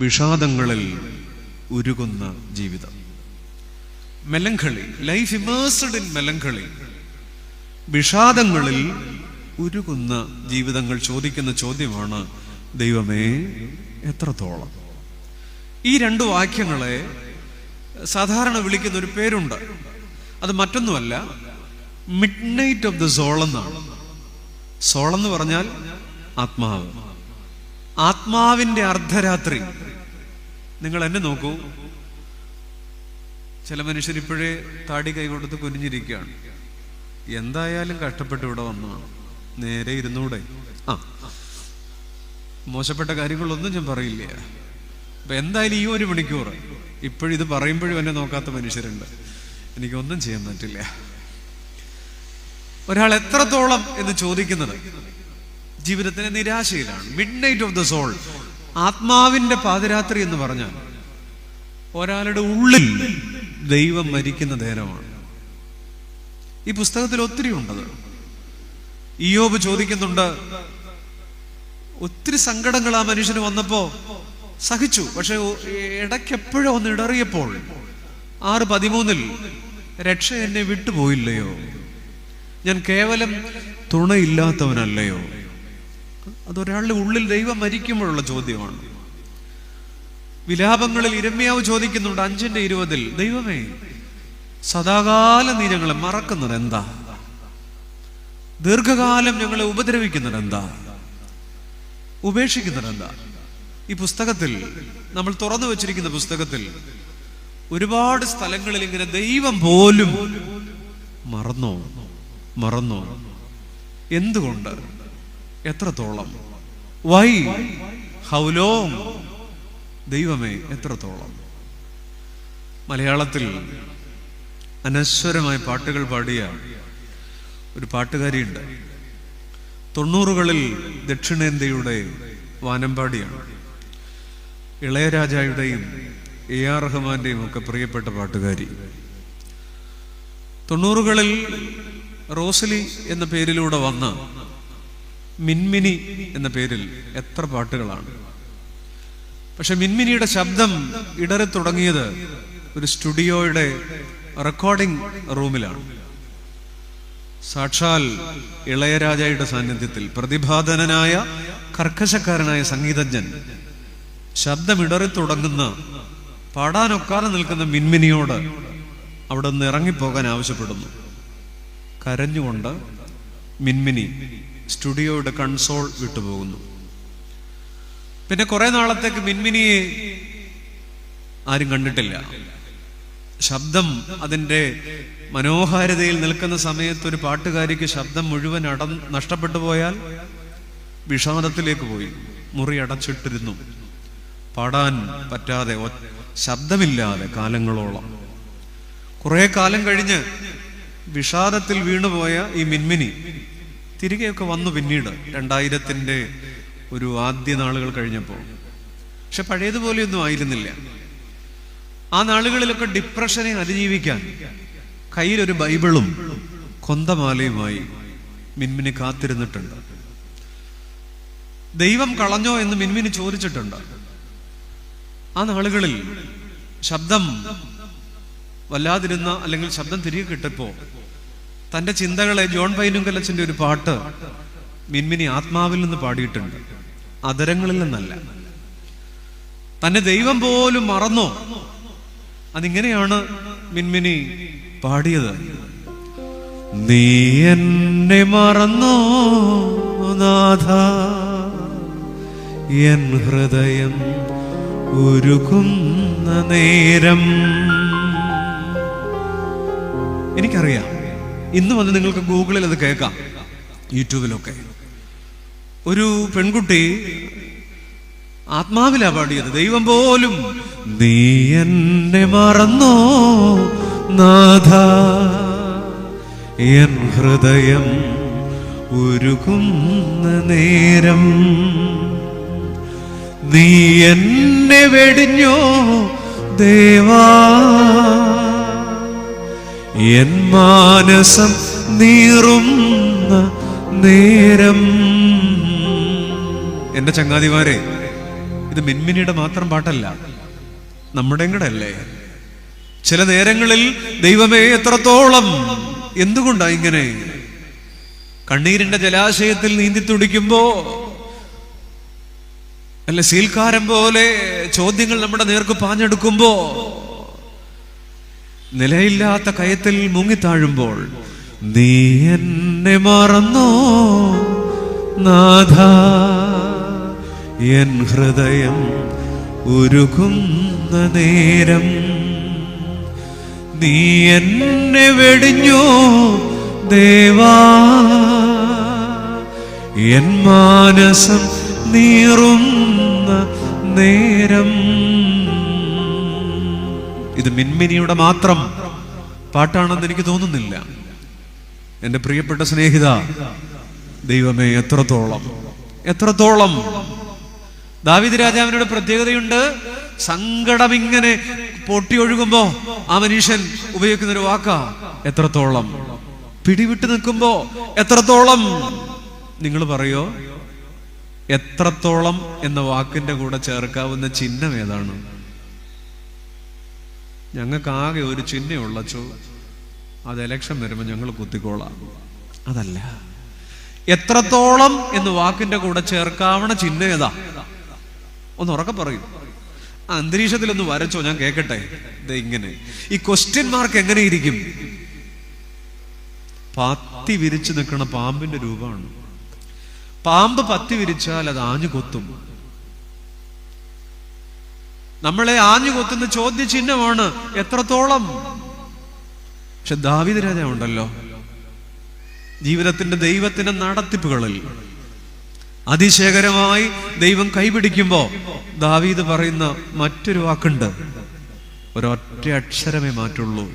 വിഷാദങ്ങളിൽ ഉരുകുന്ന ജീവിതം. Melancholy, life immersed in melancholy. വിഷാദങ്ങളിൽ ഉരുകുന്ന ജീവിതങ്ങൾ ചോദിക്കുന്ന ചോദ്യമാണ്, ദൈവമേ എത്രത്തോളം? ഈ രണ്ട് വാക്യങ്ങളെ സാധാരണ വിളിക്കുന്ന ഒരു പേരുണ്ട്. അത് മറ്റൊന്നുമല്ല, midnight of the soul എന്നാണ്. സോൾ എന്ന് പറഞ്ഞാൽ ആത്മാവ്, ആത്മാവിന്റെ അർദ്ധരാത്രി. നിങ്ങൾ എന്നെ നോക്കൂ, ചില മനുഷ്യർ ഇപ്പോഴേ താടി കൈ കൊടുത്ത് കുനിഞ്ഞിരിക്കുകയാണ്. എന്തായാലും കഷ്ടപ്പെട്ട് ഇവിടെ വന്നതാണ്, നേരെ ഇരുന്നൂടെ? മോശപ്പെട്ട കാര്യങ്ങളൊന്നും ഞാൻ പറയില്ല. അപ്പൊ എന്തായാലും ഈ 1 മണിക്കൂർ ഇപ്പോഴിത് പറയുമ്പോഴും എന്നെ നോക്കാത്ത മനുഷ്യരുണ്ട്. എനിക്കൊന്നും ചെയ്യാൻ പറ്റില്ല. ഒരാൾ എത്രത്തോളം എന്ന് ചോദിക്കുന്നത് ജീവിതത്തിന്റെ നിരാശയിലാണ്. Midnight of the soul, ആത്മാവിന്റെ പാതിരാത്രി എന്ന് പറഞ്ഞാൽ ഒരാളുടെ ഉള്ളിൽ ദൈവം മരിക്കുന്ന നേരമാണ്. ഈ പുസ്തകത്തിൽ ഒത്തിരി ഉണ്ടത്. ഇയ്യോബ് ചോദിക്കുന്നുണ്ട്, ഒത്തിരി സങ്കടങ്ങൾ ആ മനുഷ്യന് വന്നപ്പോ സഹിച്ചു, പക്ഷെ ഇടയ്ക്കെപ്പോഴോ ഒന്ന് ഇടറിയപ്പോൾ 6:13 രക്ഷ എന്നെ വിട്ടുപോയില്ലയോ, ഞാൻ കേവലം തുണയില്ലാത്തവനല്ലയോ? അതൊരാളുടെ ഉള്ളിൽ ദൈവം മരിക്കുമ്പോഴുള്ള ചോദ്യമാണ്. വിലാപങ്ങളിൽ ഇരമ്യാവ് ചോദിക്കുന്നുണ്ട് 5:20, ദൈവമേ സദാകാലം നീ ഞങ്ങളെ മറക്കുന്നത് എന്താ? ദീർഘകാലം ഞങ്ങളെ ഉപദ്രവിക്കുന്നത് എന്താ? ഉപേക്ഷിക്കുന്നത് എന്താ? ഈ പുസ്തകത്തിൽ, നമ്മൾ തുറന്നു വച്ചിരിക്കുന്ന പുസ്തകത്തിൽ ഒരുപാട് സ്ഥലങ്ങളിൽ ഇങ്ങനെ ദൈവം പോലും മറന്നോ? എന്തുകൊണ്ട്? എത്രത്തോളം? വൈ? How long? ദൈവമേ എത്രത്തോളം? മലയാളത്തിൽ അനശ്വരമായ പാട്ടുകൾ പാടിയ ഒരു പാട്ടുകാരിയുണ്ട്. 90കളിൽ ദക്ഷിണേന്ത്യയുടെ വാനമ്പാടിയാണ്. ഇളയരാജയുടെയും AR റഹ്മാന്റെയും ഒക്കെ പ്രിയപ്പെട്ട പാട്ടുകാരി. 90കളിൽ റോസലി എന്ന പേരിലൂടെ വന്ന മിൻമിനി എന്ന പേരിൽ എത്ര പാട്ടുകളാണ്. പക്ഷെ മിൻമിനിയുടെ ശബ്ദം ഇടറി തുടങ്ങിയത് ഒരു സ്റ്റുഡിയോയുടെ റെക്കോർഡിംഗ് റൂമിലാണ്. സാക്ഷാൽ ഇളയരാജയുടെ സാന്നിധ്യത്തിൽ പ്രതിഭാധനനായ കർക്കശക്കാരനായ സംഗീതജ്ഞൻ ശബ്ദമിടറി തുടങ്ങുന്ന, പാടാനൊക്കാതെ നിൽക്കുന്ന മിൻമിനിയോട് അവിടെ നിന്ന് ഇറങ്ങിപ്പോകാൻ ആവശ്യപ്പെടുന്നു. കരഞ്ഞുകൊണ്ട് മിൻമിനി സ്റ്റുഡിയോയുടെ കൺസോൾ വിട്ടുപോകുന്നു. പിന്നെ കുറെ നാളത്തേക്ക് മിൻമിനിയെ ആരും കണ്ടിട്ടില്ല. ശബ്ദം അതിൻ്റെ മനോഹാരിതയിൽ നിൽക്കുന്ന സമയത്ത് ഒരു പാട്ടുകാരിക്ക് ശബ്ദം മുഴുവൻ നഷ്ടപ്പെട്ടു പോയാൽ വിഷാദത്തിലേക്ക് പോയി. മുറി അടച്ചിട്ടിരുന്നു, പാടാൻ പറ്റാതെ, ശബ്ദമില്ലാതെ കാലങ്ങളോളം. കുറെ കാലം കഴിഞ്ഞ് വിഷാദത്തിൽ വീണുപോയ ഈ മിൻമിനി തിരികെയൊക്കെ വന്നു പിന്നീട് 2000-ന്റെ ഒരു ആദ്യ നാളുകൾ കഴിഞ്ഞപ്പോൾ. പക്ഷെ പഴയതുപോലെയൊന്നും ആയിരുന്നില്ല. ആ നാളുകളിലൊക്കെ ഡിപ്രഷനെ അതിജീവിക്കാൻ കയ്യിലൊരു ബൈബിളും കൊന്തമാലയുമായി മിൻമിനി കാത്തിരുന്നിട്ടുണ്ട്. ദൈവം കളഞ്ഞോ എന്ന് മിൻമിനി ചോദിച്ചിട്ടുണ്ട്. ആ നാളുകളിൽ ശബ്ദം വല്ലാതിരുന്ന, അല്ലെങ്കിൽ ശബ്ദം തിരികെ കിട്ടപ്പോ തന്റെ ചിന്തകളെ, ജോൺ പൈനുങ്കലച്ചന്റെ ഒരു പാട്ട് മിൻമിനി ആത്മാവിൽ നിന്ന് പാടിയിട്ടുണ്ട്, അധരങ്ങളിൽ നിന്നല്ല. തന്നെ ദൈവം പോലും മറന്നോ? അതിങ്ങനെയാണ് മിൻമിനി പാടിയത്. നീ എന്നെ മറന്നോ നാഥ, എൻ ഹൃദയം ഉരുകുന്ന നേരം. എനിക്കറിയാം, ഇന്ന് വന്ന് നിങ്ങൾക്ക് ഗൂഗിളിൽ അത് കേൾക്കാം, യൂട്യൂബിലൊക്കെ. ഒരു പെൺകുട്ടി ആത്മാവിലാ പാടിയത്. ദൈവം പോലും, നീ എന്നെ മറന്നോ നാഥ, എൻ ഹൃദയം ഉരുകുന്ന നേരം. നീ എന്നെ വെടിഞ്ഞോ ദേവാ, എൻ മാനസം നീറുന്ന നേരം. എന്റെ ചങ്ങാതിമാരെ, ഇത് മിൻമിനിയുടെ മാത്രം പാട്ടല്ല, നമ്മുടെ കൂടെ അല്ലേ. ചില നേരങ്ങളിൽ ദൈവമേ എത്രത്തോളം, എന്തുകൊണ്ടാ ഇങ്ങനെ? കണ്ണീരിന്റെ ജലാശയത്തിൽ നീന്തി തുടിക്കുമ്പോ അല്ല, സീൽക്കാരം പോലെ ചോദ്യങ്ങൾ നമ്മുടെ നേർക്ക് പാഞ്ഞെടുക്കുമ്പോ, നിലയില്ലാത്ത കയത്തിൽ മുങ്ങിത്താഴുമ്പോൾ, നീ എന്നെ മറന്നോ നാഥ, എൻ ഹൃദയം ഉരുകുന്ന നേരം, നീ എന്നെ വെടിഞ്ഞോ ദേവാ, എൻ മാനസം നീറുന്ന നേരം. ഇത് മിൻമിനിയുടെ മാത്രം പാട്ടാണെന്ന് എനിക്ക് തോന്നുന്നില്ല. എന്റെ പ്രിയപ്പെട്ട സ്നേഹിത, ദൈവമേ എത്രത്തോളം, എത്രത്തോളം. ദാവീദ് രാജാവിനോട് പ്രത്യേകതയുണ്ട്. സങ്കടം ഇങ്ങനെ പൊട്ടിയൊഴുകുമ്പോ ആ മനുഷ്യൻ ഉപയോഗിക്കുന്ന ഒരു വാക്കാ എത്രത്തോളം. പിടിവിട്ട് നിൽക്കുമ്പോ എത്രത്തോളം. നിങ്ങൾ പറയോ, എത്രത്തോളം എന്ന വാക്കിന്റെ കൂടെ ചേർക്കാവുന്ന ചിഹ്നം ഏതാണ്? ഞങ്ങൾക്ക് ആകെ ഒരു ചിഹ്നമുള്ള അത് ഇലക്ഷൻ വരുമ്പോൾ ഞങ്ങൾ കുത്തിക്കോളാം. അതല്ല, എത്രത്തോളം എന്ന് വാക്കിന്റെ കൂടെ ചേർക്കാവണ ചിഹ്നം ഏതാ? ഒന്ന് ഉറക്കെ പറയൂ. ആ അന്തരീക്ഷത്തിൽ ഒന്ന് വരച്ചോ, ഞാൻ കേൾക്കട്ടെ. ഇങ്ങനെ ഈ ക്വസ്റ്റ്യൻ മാർക്ക് എങ്ങനെ ഇരിക്കും? പത്തി വിരിച്ചു നിൽക്കണ പാമ്പിന്റെ രൂപമാണ്. പാമ്പ് പത്തി വിരിച്ചാൽ അത് ആഞ്ഞു കൊത്തും. നമ്മളെ ആഞ്ഞു കൊത്തുന്ന ചോദ്യചിഹ്നമാണ് എത്രത്തോളം. പക്ഷെ ദാവീദ് രാജാവുണ്ടല്ലോ, ജീവിതത്തിന്റെ ദൈവത്തിന്റെ നടത്തിപ്പുകളിൽ അതിശയകരമായി ദൈവം കൈപിടിക്കുമ്പോ ദാവീദ് പറയുന്ന മറ്റൊരു വാക്കുണ്ട്. ഒരൊറ്റ അക്ഷരമേ മാറ്റുള്ളൂ,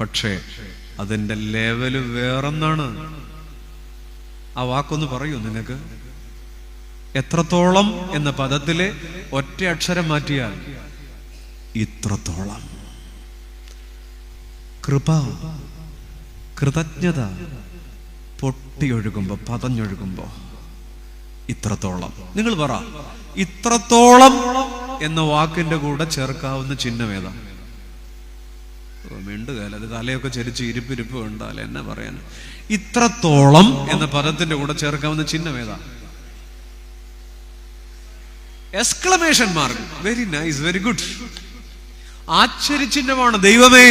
പക്ഷേ അതിന്റെ ലെവല് വേറൊന്നാണ്. ആ വാക്കൊന്ന് പറയൂ നിങ്ങൾക്ക്. എത്രത്തോളം എന്ന പദത്തിലെ ഒറ്റ അക്ഷരം മാറ്റിയാൽ ഇത്രത്തോളം. കൃപ, കൃതജ്ഞത പൊട്ടിയൊഴുകുമ്പോ, പതഞ്ഞൊഴുകുമ്പോ ഇത്രത്തോളം. നിങ്ങൾ പറ, ഇത്രത്തോളം എന്ന വാക്കിന്റെ കൂടെ ചേർക്കാവുന്ന ചിഹ്നം ഏതാ? മിണ്ടുകയല്ല, അത് തലയൊക്കെ ചരിച്ച് ഇരിപ്പിരിപ്പ് ഉണ്ടാല് എന്നാ പറയാൻ. ഇത്രത്തോളം എന്ന പദത്തിന്റെ കൂടെ ചേർക്കാവുന്ന ചിഹ്നം ഏതാ? Exclamation mark. Very nice, very good. ആശ്ചര്യചിഹ്നമാണ്. ദൈവമേ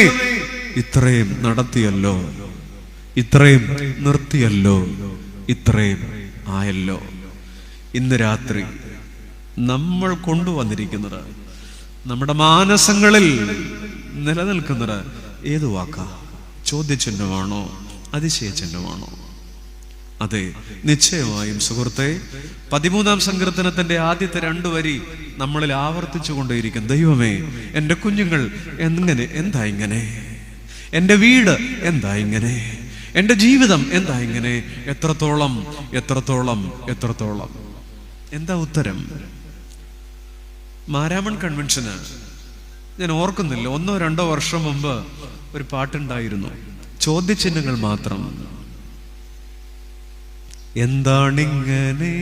ഇത്രയും നടത്തിയല്ലോ, ഇത്രയും നിർത്തിയല്ലോ, ഇത്രയും ആയല്ലോ. ഇന്ന് രാത്രി നമ്മൾ കൊണ്ടുവന്നിരിക്കുന്നത്, നമ്മുടെ മാനസങ്ങളിൽ നിലനിൽക്കുന്നത് ഏത് വാക്കാ? ചോദ്യചിഹ്നമാണോ? അതിശയചിഹ്നമാണോ? അതെ, നിശ്ചയമായും സുഹൃത്തെ, 13-ാം സങ്കീർത്തനത്തിന്റെ ആദ്യത്തെ 2 വരി നമ്മളിൽ ആവർത്തിച്ചു കൊണ്ടേയിരിക്കും. ദൈവമേ, എൻ്റെ കുഞ്ഞുങ്ങൾ എങ്ങനെ, എന്താ ഇങ്ങനെ? എൻ്റെ വീട് എന്താ ഇങ്ങനെ? എൻ്റെ ജീവിതം എന്താ ഇങ്ങനെ? എത്രത്തോളം, എത്രത്തോളം, എത്രത്തോളം. എന്താ ഉത്തരം? മാരാമൺ കൺവെൻഷന് ഞാൻ ഓർക്കുന്നില്ല, 1-2 വർഷം മുമ്പ് ഒരു പാട്ടുണ്ടായിരുന്നു, ചോദ്യചിഹ്നങ്ങൾ മാത്രം. എന്താണിങ്ങനെ,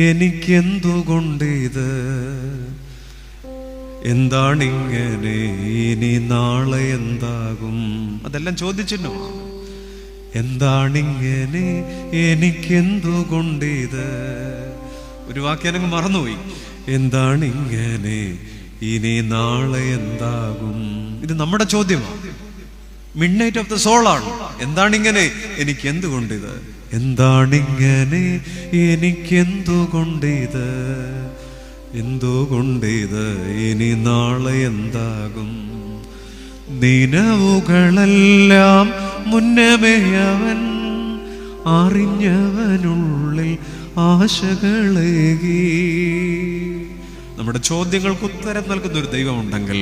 എനിക്കെന്തുകൊണ്ട് ഇത്? എന്താണിങ്ങനെ, ഇനി നാളെ എന്താകും? അതെല്ലാം ചോദ്യചിഹ്നമാണ്. എന്താണിങ്ങനെ, എനിക്കെന്തുകൊണ്ട് ഇത്? ഒരു വാക്യാനങ്ങ് മറന്നുപോയി. എന്താണിങ്ങനെ, ഇനി നാളെ എന്താകും? ഇത് നമ്മുടെ ചോദ്യമാണ്. മിഡ് നൈറ്റ് ഓഫ് ദ സോളാണ്. എന്താണിങ്ങനെ, എനിക്ക് എന്തുകൊണ്ടിത്? എന്താണിങ്ങനെ, എനിക്കെന്തുകൊണ്ടിത്? എന്തുകൊണ്ടിത്? ഇനി നാളെ എന്താകും? നിനവുകളെല്ലാം മുന്നമേ അവൻ അറിഞ്ഞവനുള്ളിൽ ആശകളേകി. നമ്മുടെ ചോദ്യങ്ങൾക്ക് ഉത്തരം നൽകുന്ന ഒരു ദൈവമുണ്ടെങ്കിൽ,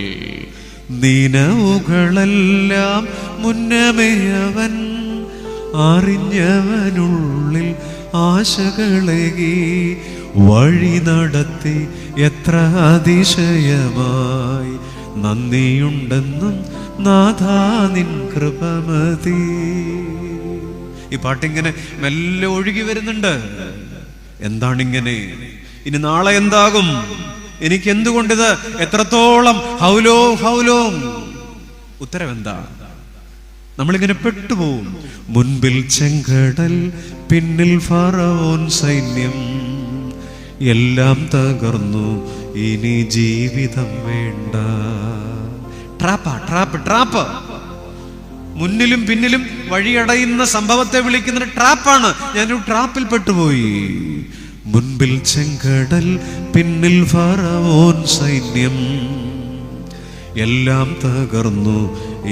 നിനവുകളെല്ലാം മുന്നമേ അവൻ അറിഞ്ഞവനുള്ളിൽ ആശകളേകി. വഴി നടത്തി എത്ര അതിശയമായി, നന്ദിയുണ്ടെന്നും നാഥാ നിൻ കൃപമതി. ഈ പാട്ടിങ്ങനെ മെല്ലെ ഒഴുകി വരുന്നുണ്ട്. എന്താണിങ്ങനെ, ഇനി നാളെ എന്താകും, എനിക്ക് എന്തുകൊണ്ടിത്, എത്രത്തോളം, ഹൗലോ. ഉത്തരം എന്താ? നമ്മളിങ്ങനെ പെട്ടുപോകും. മുൻപിൽ ചെങ്കടൽ, പിന്നിൽ ഫറവോൻ സൈന്യം, എല്ലാം തകർന്നു, ഇനി ജീവിതം വേണ്ട. ട്രാപ്പ്. മുന്നിലും പിന്നിലും വഴിയടയുന്ന സംഭവത്തെ വിളിക്കുന്ന ട്രാപ്പാണ്. ഞാനൊരു ട്രാപ്പിൽ പെട്ടുപോയി. മുൻപിൽ ചെങ്കടൽ, പിന്നിൽ ഫറവോൻ സൈന്യം, എല്ലാം തകർന്നു,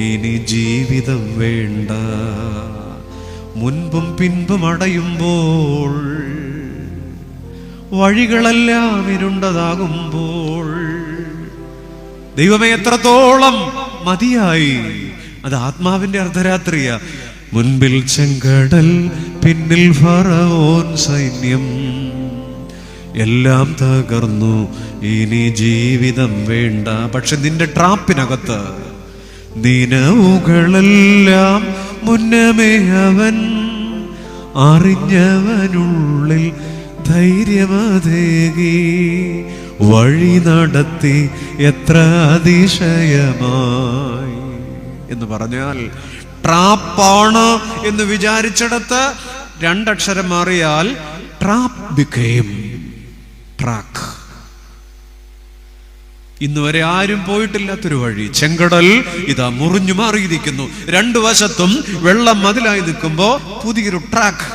ഇനി ജീവിതം വേണ്ട. മുൻപും പിൻപും അടയുമ്പോൾ, വഴികളെല്ലാം ഇരുണ്ടതാകുമ്പോൾ, ദൈവമേ എത്രത്തോളം മതിയായി. അത് ആത്മാവിന്റെ അർദ്ധരാത്രിയ. മുൻപിൽ ചെങ്കടൽ, പിന്നിൽ ഫറവോൻ സൈന്യം, എല്ലാം തകർന്നു, ഇനി ജീവിതം വേണ്ട. പക്ഷെ നിന്റെ ട്രാപ്പിനകത്ത് നിനവുകളെല്ലാം മുന്നമേ അവൻ അറിഞ്ഞവനുള്ളിൽ ധൈര്യമതേകി വഴി നടത്തി എത്ര അതിശയമായി എന്ന് പറഞ്ഞാൽ, ട്രാപ്പാണ് എന്ന് വിചാരിച്ചിടത്ത് രണ്ടക്ഷരം മാറിയാൽ ട്രാപ്പ് became ട്രാക്ക്. ഇന്ന് വരെ ആരും പോയിട്ടില്ലാത്തൊരു വഴി, ചെങ്കടൽ ഇതാ മുറിഞ്ഞു മാറിയിരിക്കുന്നു. രണ്ടു വശത്തും വെള്ളം മതിലായി നിൽക്കുമ്പോ പുതിയൊരു ട്രാക്ക്,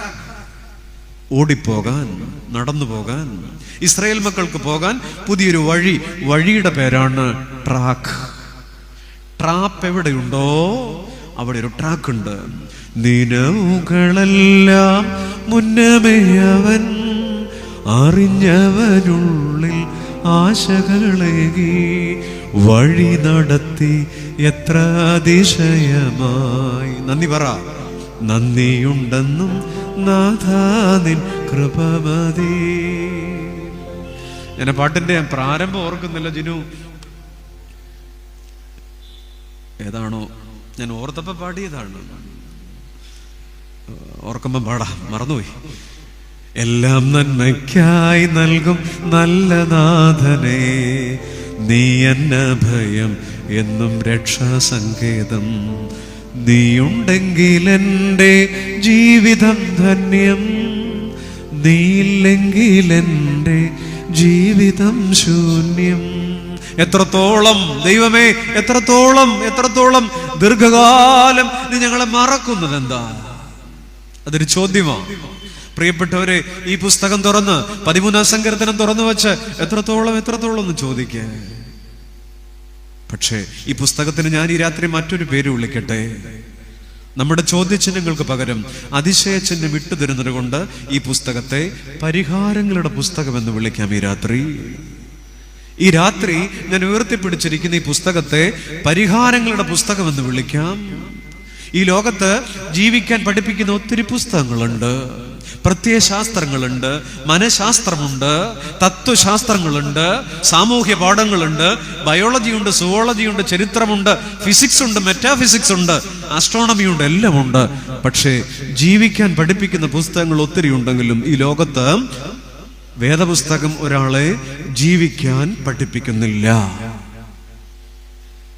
ഓടിപ്പോകാൻ, നടന്നു പോകാൻ, ഇസ്രായേൽ മക്കൾക്ക് പോകാൻ പുതിയൊരു വഴി. വഴിയുടെ പേരാണ് ട്രാക്ക്. ട്രാപ്പ് എവിടെയുണ്ടോ അവിടെ ഒരു ട്രാക്ക് ഉണ്ട്. നിനവുകളെല്ലാം മുന്നമേ അവൻ അറിഞ്ഞവനുള്ളിൽ ആശകളേകി വഴി നടത്തി എത്ര അതിശയമായി. നന്ദി പറ. നന്ദിയുണ്ടെന്നും നാഥാ നിൻ കൃപ മതി. ഞാൻ പാട്ടിന്റെ പ്രാരംഭം ഓർക്കുന്നില്ല ജിനു, ഏതാണോ ഞാൻ ഓർത്തപ്പോ പാടിയതാണ്, ഓർക്കുമ്പം പാടാം, മറന്നുപോയി. എല്ലാം നന്മയ്ക്കായി നൽകും നല്ല നാഥനെ, നീ എന്ന ഭയം എന്നും രക്ഷാസങ്കേതം. നീയുണ്ടെങ്കിൽ എൻ്റെ ജീവിതം ധന്യം, നീയില്ലെങ്കിൽ എൻ്റെ ജീവിതം ശൂന്യം. എത്രത്തോളം ദൈവമേ, എത്രത്തോളം ദീർഘകാലം നീ ഞങ്ങളെ മറക്കുന്നത് എന്താ? അതൊരു ചോദ്യമാണ്. പ്രിയപ്പെട്ടവരെ, ഈ പുസ്തകം തുറന്ന് 13-ാം സങ്കീർത്തനം തുറന്നു വെച്ച് എത്രത്തോളം എന്ന് ചോദിക്കേ. പക്ഷേ ഈ പുസ്തകത്തിന് ഞാൻ ഈ രാത്രി മറ്റൊരു പേര് വിളിക്കട്ടെ. നമ്മുടെ ചോദ്യചിഹ്നങ്ങൾക്ക് പകരം അതിശയചിഹ്നം വിട്ടുതരുന്നത് കൊണ്ട് ഈ പുസ്തകത്തെ പരിഹാരങ്ങളുടെ പുസ്തകം എന്ന് വിളിക്കാം. ഈ രാത്രി ഞാൻ ഉയർത്തിപ്പിടിച്ചിരിക്കുന്ന ഈ പുസ്തകത്തെ പരിഹാരങ്ങളുടെ പുസ്തകം എന്ന് വിളിക്കാം. ഈ ലോകത്ത് ജീവിക്കാൻ പഠിപ്പിക്കുന്ന ഒത്തിരി പുസ്തകങ്ങളുണ്ട്. പ്രത്യയശാസ്ത്രങ്ങളുണ്ട്, മനഃശാസ്ത്രമുണ്ട്, തത്വശാസ്ത്രങ്ങളുണ്ട്, സാമൂഹ്യ പാഠങ്ങളുണ്ട്, ബയോളജിയുണ്ട്, സുവോളജിയുണ്ട്, ചരിത്രമുണ്ട്, ഫിസിക്സ് ഉണ്ട്, മെറ്റാഫിസിക്സ് ഉണ്ട്, ആസ്ട്രോണമി ഉണ്ട്, എല്ലാം ഉണ്ട്. പക്ഷേ ജീവിക്കാൻ പഠിപ്പിക്കുന്ന പുസ്തകങ്ങൾ ഒത്തിരി ഉണ്ടെങ്കിലും ഈ ലോകത്ത് വേദപുസ്തകം ഒരാളെ ജീവിക്കാൻ പഠിപ്പിക്കുന്നില്ല.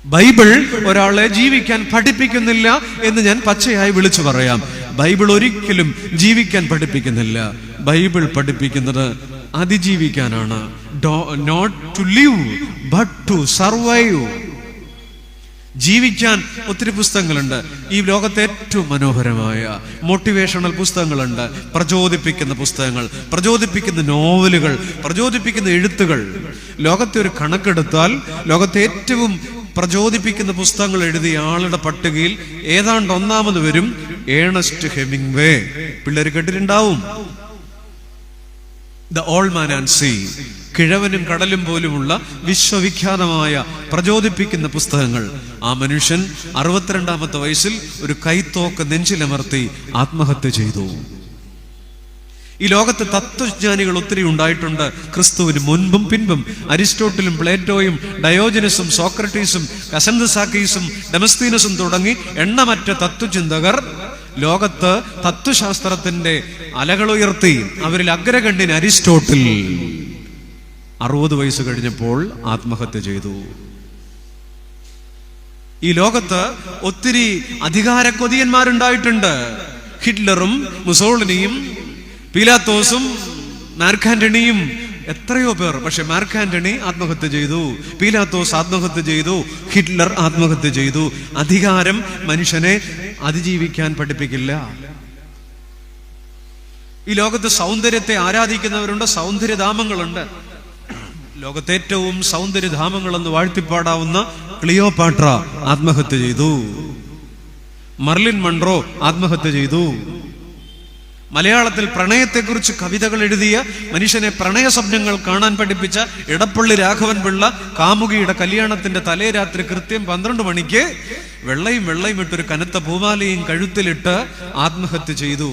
ബൈബിൾ ഒരാളെ ജീവിക്കാൻ പഠിപ്പിക്കുന്നില്ല എന്ന് ഞാൻ പച്ചയായി വിളിച്ചു പറയാം. ബൈബിൾ ഒരിക്കലും ജീവിക്കാൻ പഠിപ്പിക്കുന്നില്ല. ബൈബിൾ പഠിപ്പിക്കുന്നത് അതിജീവിക്കാനാണ്. Not to live but to survive. ജീവിക്കാൻ ഒത്തിരി പുസ്തകങ്ങളുണ്ട്. ഈ ലോകത്തെ ഏറ്റവും മനോഹരമായ മോട്ടിവേഷണൽ പുസ്തകങ്ങളുണ്ട്, പ്രചോദിപ്പിക്കുന്ന പുസ്തകങ്ങൾ, പ്രചോദിപ്പിക്കുന്ന നോവലുകൾ, പ്രചോദിപ്പിക്കുന്ന എഴുത്തുകൾ. ലോകത്തെ ഒരു കണക്കെടുത്താൽ ലോകത്തെ ഏറ്റവും പ്രചോദിപ്പിക്കുന്ന പുസ്തകങ്ങൾ എഴുതിയ ആളുടെ പട്ടികയിൽ ഏതാണ്ട് ഒന്നാമത് വരും ഏണസ്റ്റ് ഹെമിംഗ്വേ. പിള്ളേർ കേട്ടിട്ടുണ്ടാവും. The old man and sea, കിഴവനും കടലും പോലുമുള്ള വിശ്വവിഖ്യാതമായ പ്രചോദിപ്പിക്കുന്ന പുസ്തകങ്ങൾ. ആ മനുഷ്യൻ 62-ാമത്തെ വയസ്സിൽ ഒരു കൈത്തോക്ക് നെഞ്ചിലമർത്തി ആത്മഹത്യ ചെയ്തു. ഈ ലോകത്ത് തത്വജ്ഞാനികൾ ഒത്തിരി ഉണ്ടായിട്ടുണ്ട്. ക്രിസ്തുവിന് മുൻപും പിൻപും അരിസ്റ്റോട്ടിലും പ്ലേറ്റോയും ഡയോജനസും സോക്രട്ടീസും കസൻദസാക്കീസും ഡെമസ്തീനസും തുടങ്ങി എണ്ണമറ്റ തത്വചിന്തകർ ലോകത്ത് തത്വശാസ്ത്രത്തിന്റെ അലകളുയർത്തി. അവരിൽ അഗ്രഗണ്യൻ അരിസ്റ്റോട്ടിൽ. 60 വയസ്സ് കഴിഞ്ഞപ്പോൾ ആത്മഹത്യ ചെയ്തു. ഈ ലോകത്ത് ഒത്തിരി അധികാര കൊതിയന്മാരുണ്ടായിട്ടുണ്ട്. ഹിറ്റ്ലറും മുസോളിനിയും പീലാത്തോസും മാർക്ക് ആന്റണിയും, എത്രയോ പേർ. പക്ഷെ മാർക്ക് ആന്റണി ആത്മഹത്യ ചെയ്തു, പീലാത്തോസ് ആത്മഹത്യ ചെയ്തു, ഹിറ്റ്ലർ ആത്മഹത്യ ചെയ്തു. അധികാരം മനുഷ്യനെ അതിജീവിക്കാൻ പഠിപ്പിക്കില്ല. ഈ ലോകത്ത് സൗന്ദര്യത്തെ ആരാധിക്കുന്നവരുണ്ട്, സൗന്ദര്യധാമങ്ങളുണ്ട്. ലോകത്തെ ഏറ്റവും സൗന്ദര്യധാമങ്ങൾ എന്ന് വാഴ്ത്തിപ്പാടാവുന്ന ക്ലിയോപാട്ര ആത്മഹത്യ ചെയ്തു. മർലിൻ മൺറോ ആത്മഹത്യ ചെയ്തു. മലയാളത്തിൽ പ്രണയത്തെക്കുറിച്ച് കവിതകൾ എഴുതിയ, മനുഷ്യനെ പ്രണയ സ്വപ്നങ്ങൾ കാണാൻ പഠിപ്പിച്ച ഇടപ്പള്ളി രാഘവൻ പിള്ള കാമുകിയുടെ കല്യാണത്തിന്റെ തലേ രാത്രി കൃത്യം 12 മണിക്ക് വെള്ളയും ഇട്ടൊരു കനത്ത പൂമാലയും കഴുത്തിലിട്ട് ആത്മഹത്യ ചെയ്തു.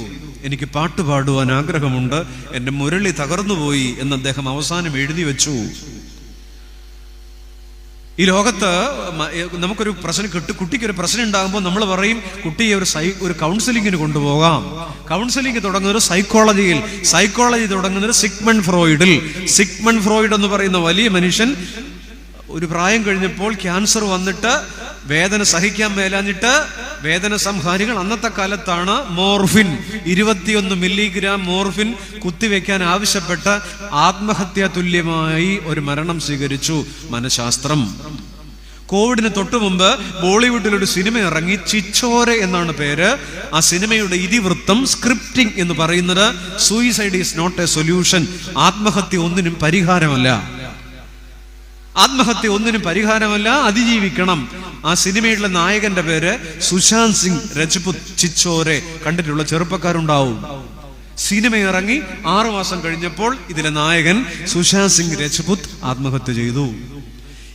എനിക്ക് പാട്ട് പാടുവാൻ ആഗ്രഹമുണ്ട്, എന്റെ മുരളി തകർന്നുപോയി എന്ന് അദ്ദേഹം അവസാനം എഴുതി വെച്ചു. ഈ ലോകത്ത് നമുക്കൊരു കുട്ടിക്കൊരു പ്രശ്നം ഉണ്ടാകുമ്പോൾ നമ്മൾ പറയും കുട്ടിയെ ഒരു കൗൺസിലിങ്ങിന് കൊണ്ടുപോകാം. കൗൺസിലിംഗ് തുടങ്ങുന്നത് സൈക്കോളജി തുടങ്ങുന്നത് സിഗ്മണ്ട് ഫ്രോയിഡ് എന്ന് പറയുന്ന വലിയ മനുഷ്യൻ ഒരു പ്രായം കഴിഞ്ഞപ്പോൾ ക്യാൻസർ വന്നിട്ട് വേദന സഹിക്കാൻ മേലാഞ്ഞിട്ട് വേദന സംഹാരികൾ, അന്നത്തെ കാലത്താണ് മോർഫിൻ 21 മില്ലിഗ്രാം മോർഫിൻ കുത്തിവെക്കാൻ ആവശ്യപ്പെട്ട് ആത്മഹത്യാ തുല്യമായി ഒരു മരണം സ്വീകരിച്ചു മനഃശാസ്ത്രം. കോവിഡിന് തൊട്ടു മുമ്പ് ബോളിവുഡിൽ ഒരു സിനിമ ഇറങ്ങി, ചിച്ചോരെ എന്നാണ് പേര്. ആ സിനിമയുടെ ഇതിവൃത്തം, സ്ക്രിപ്റ്റിംഗ് എന്ന് പറയുന്നത് suicide is not a solution, ആത്മഹത്യ ഒന്നിനും പരിഹാരമല്ല, അതിജീവിക്കണം. ആ സിനിമയിലുള്ള നായകന്റെ പേര് സുശാന്ത് സിംഗ് രജ്പുത്. ചിച്ചോരെ കണ്ടിട്ടുള്ള ചെറുപ്പക്കാരുണ്ടാവും. സിനിമ ഇറങ്ങി 6 മാസം കഴിഞ്ഞപ്പോൾ ഇതിലെ നായകൻ സുശാന്ത് സിംഗ് രജ്പുത് ആത്മഹത്യ ചെയ്തു.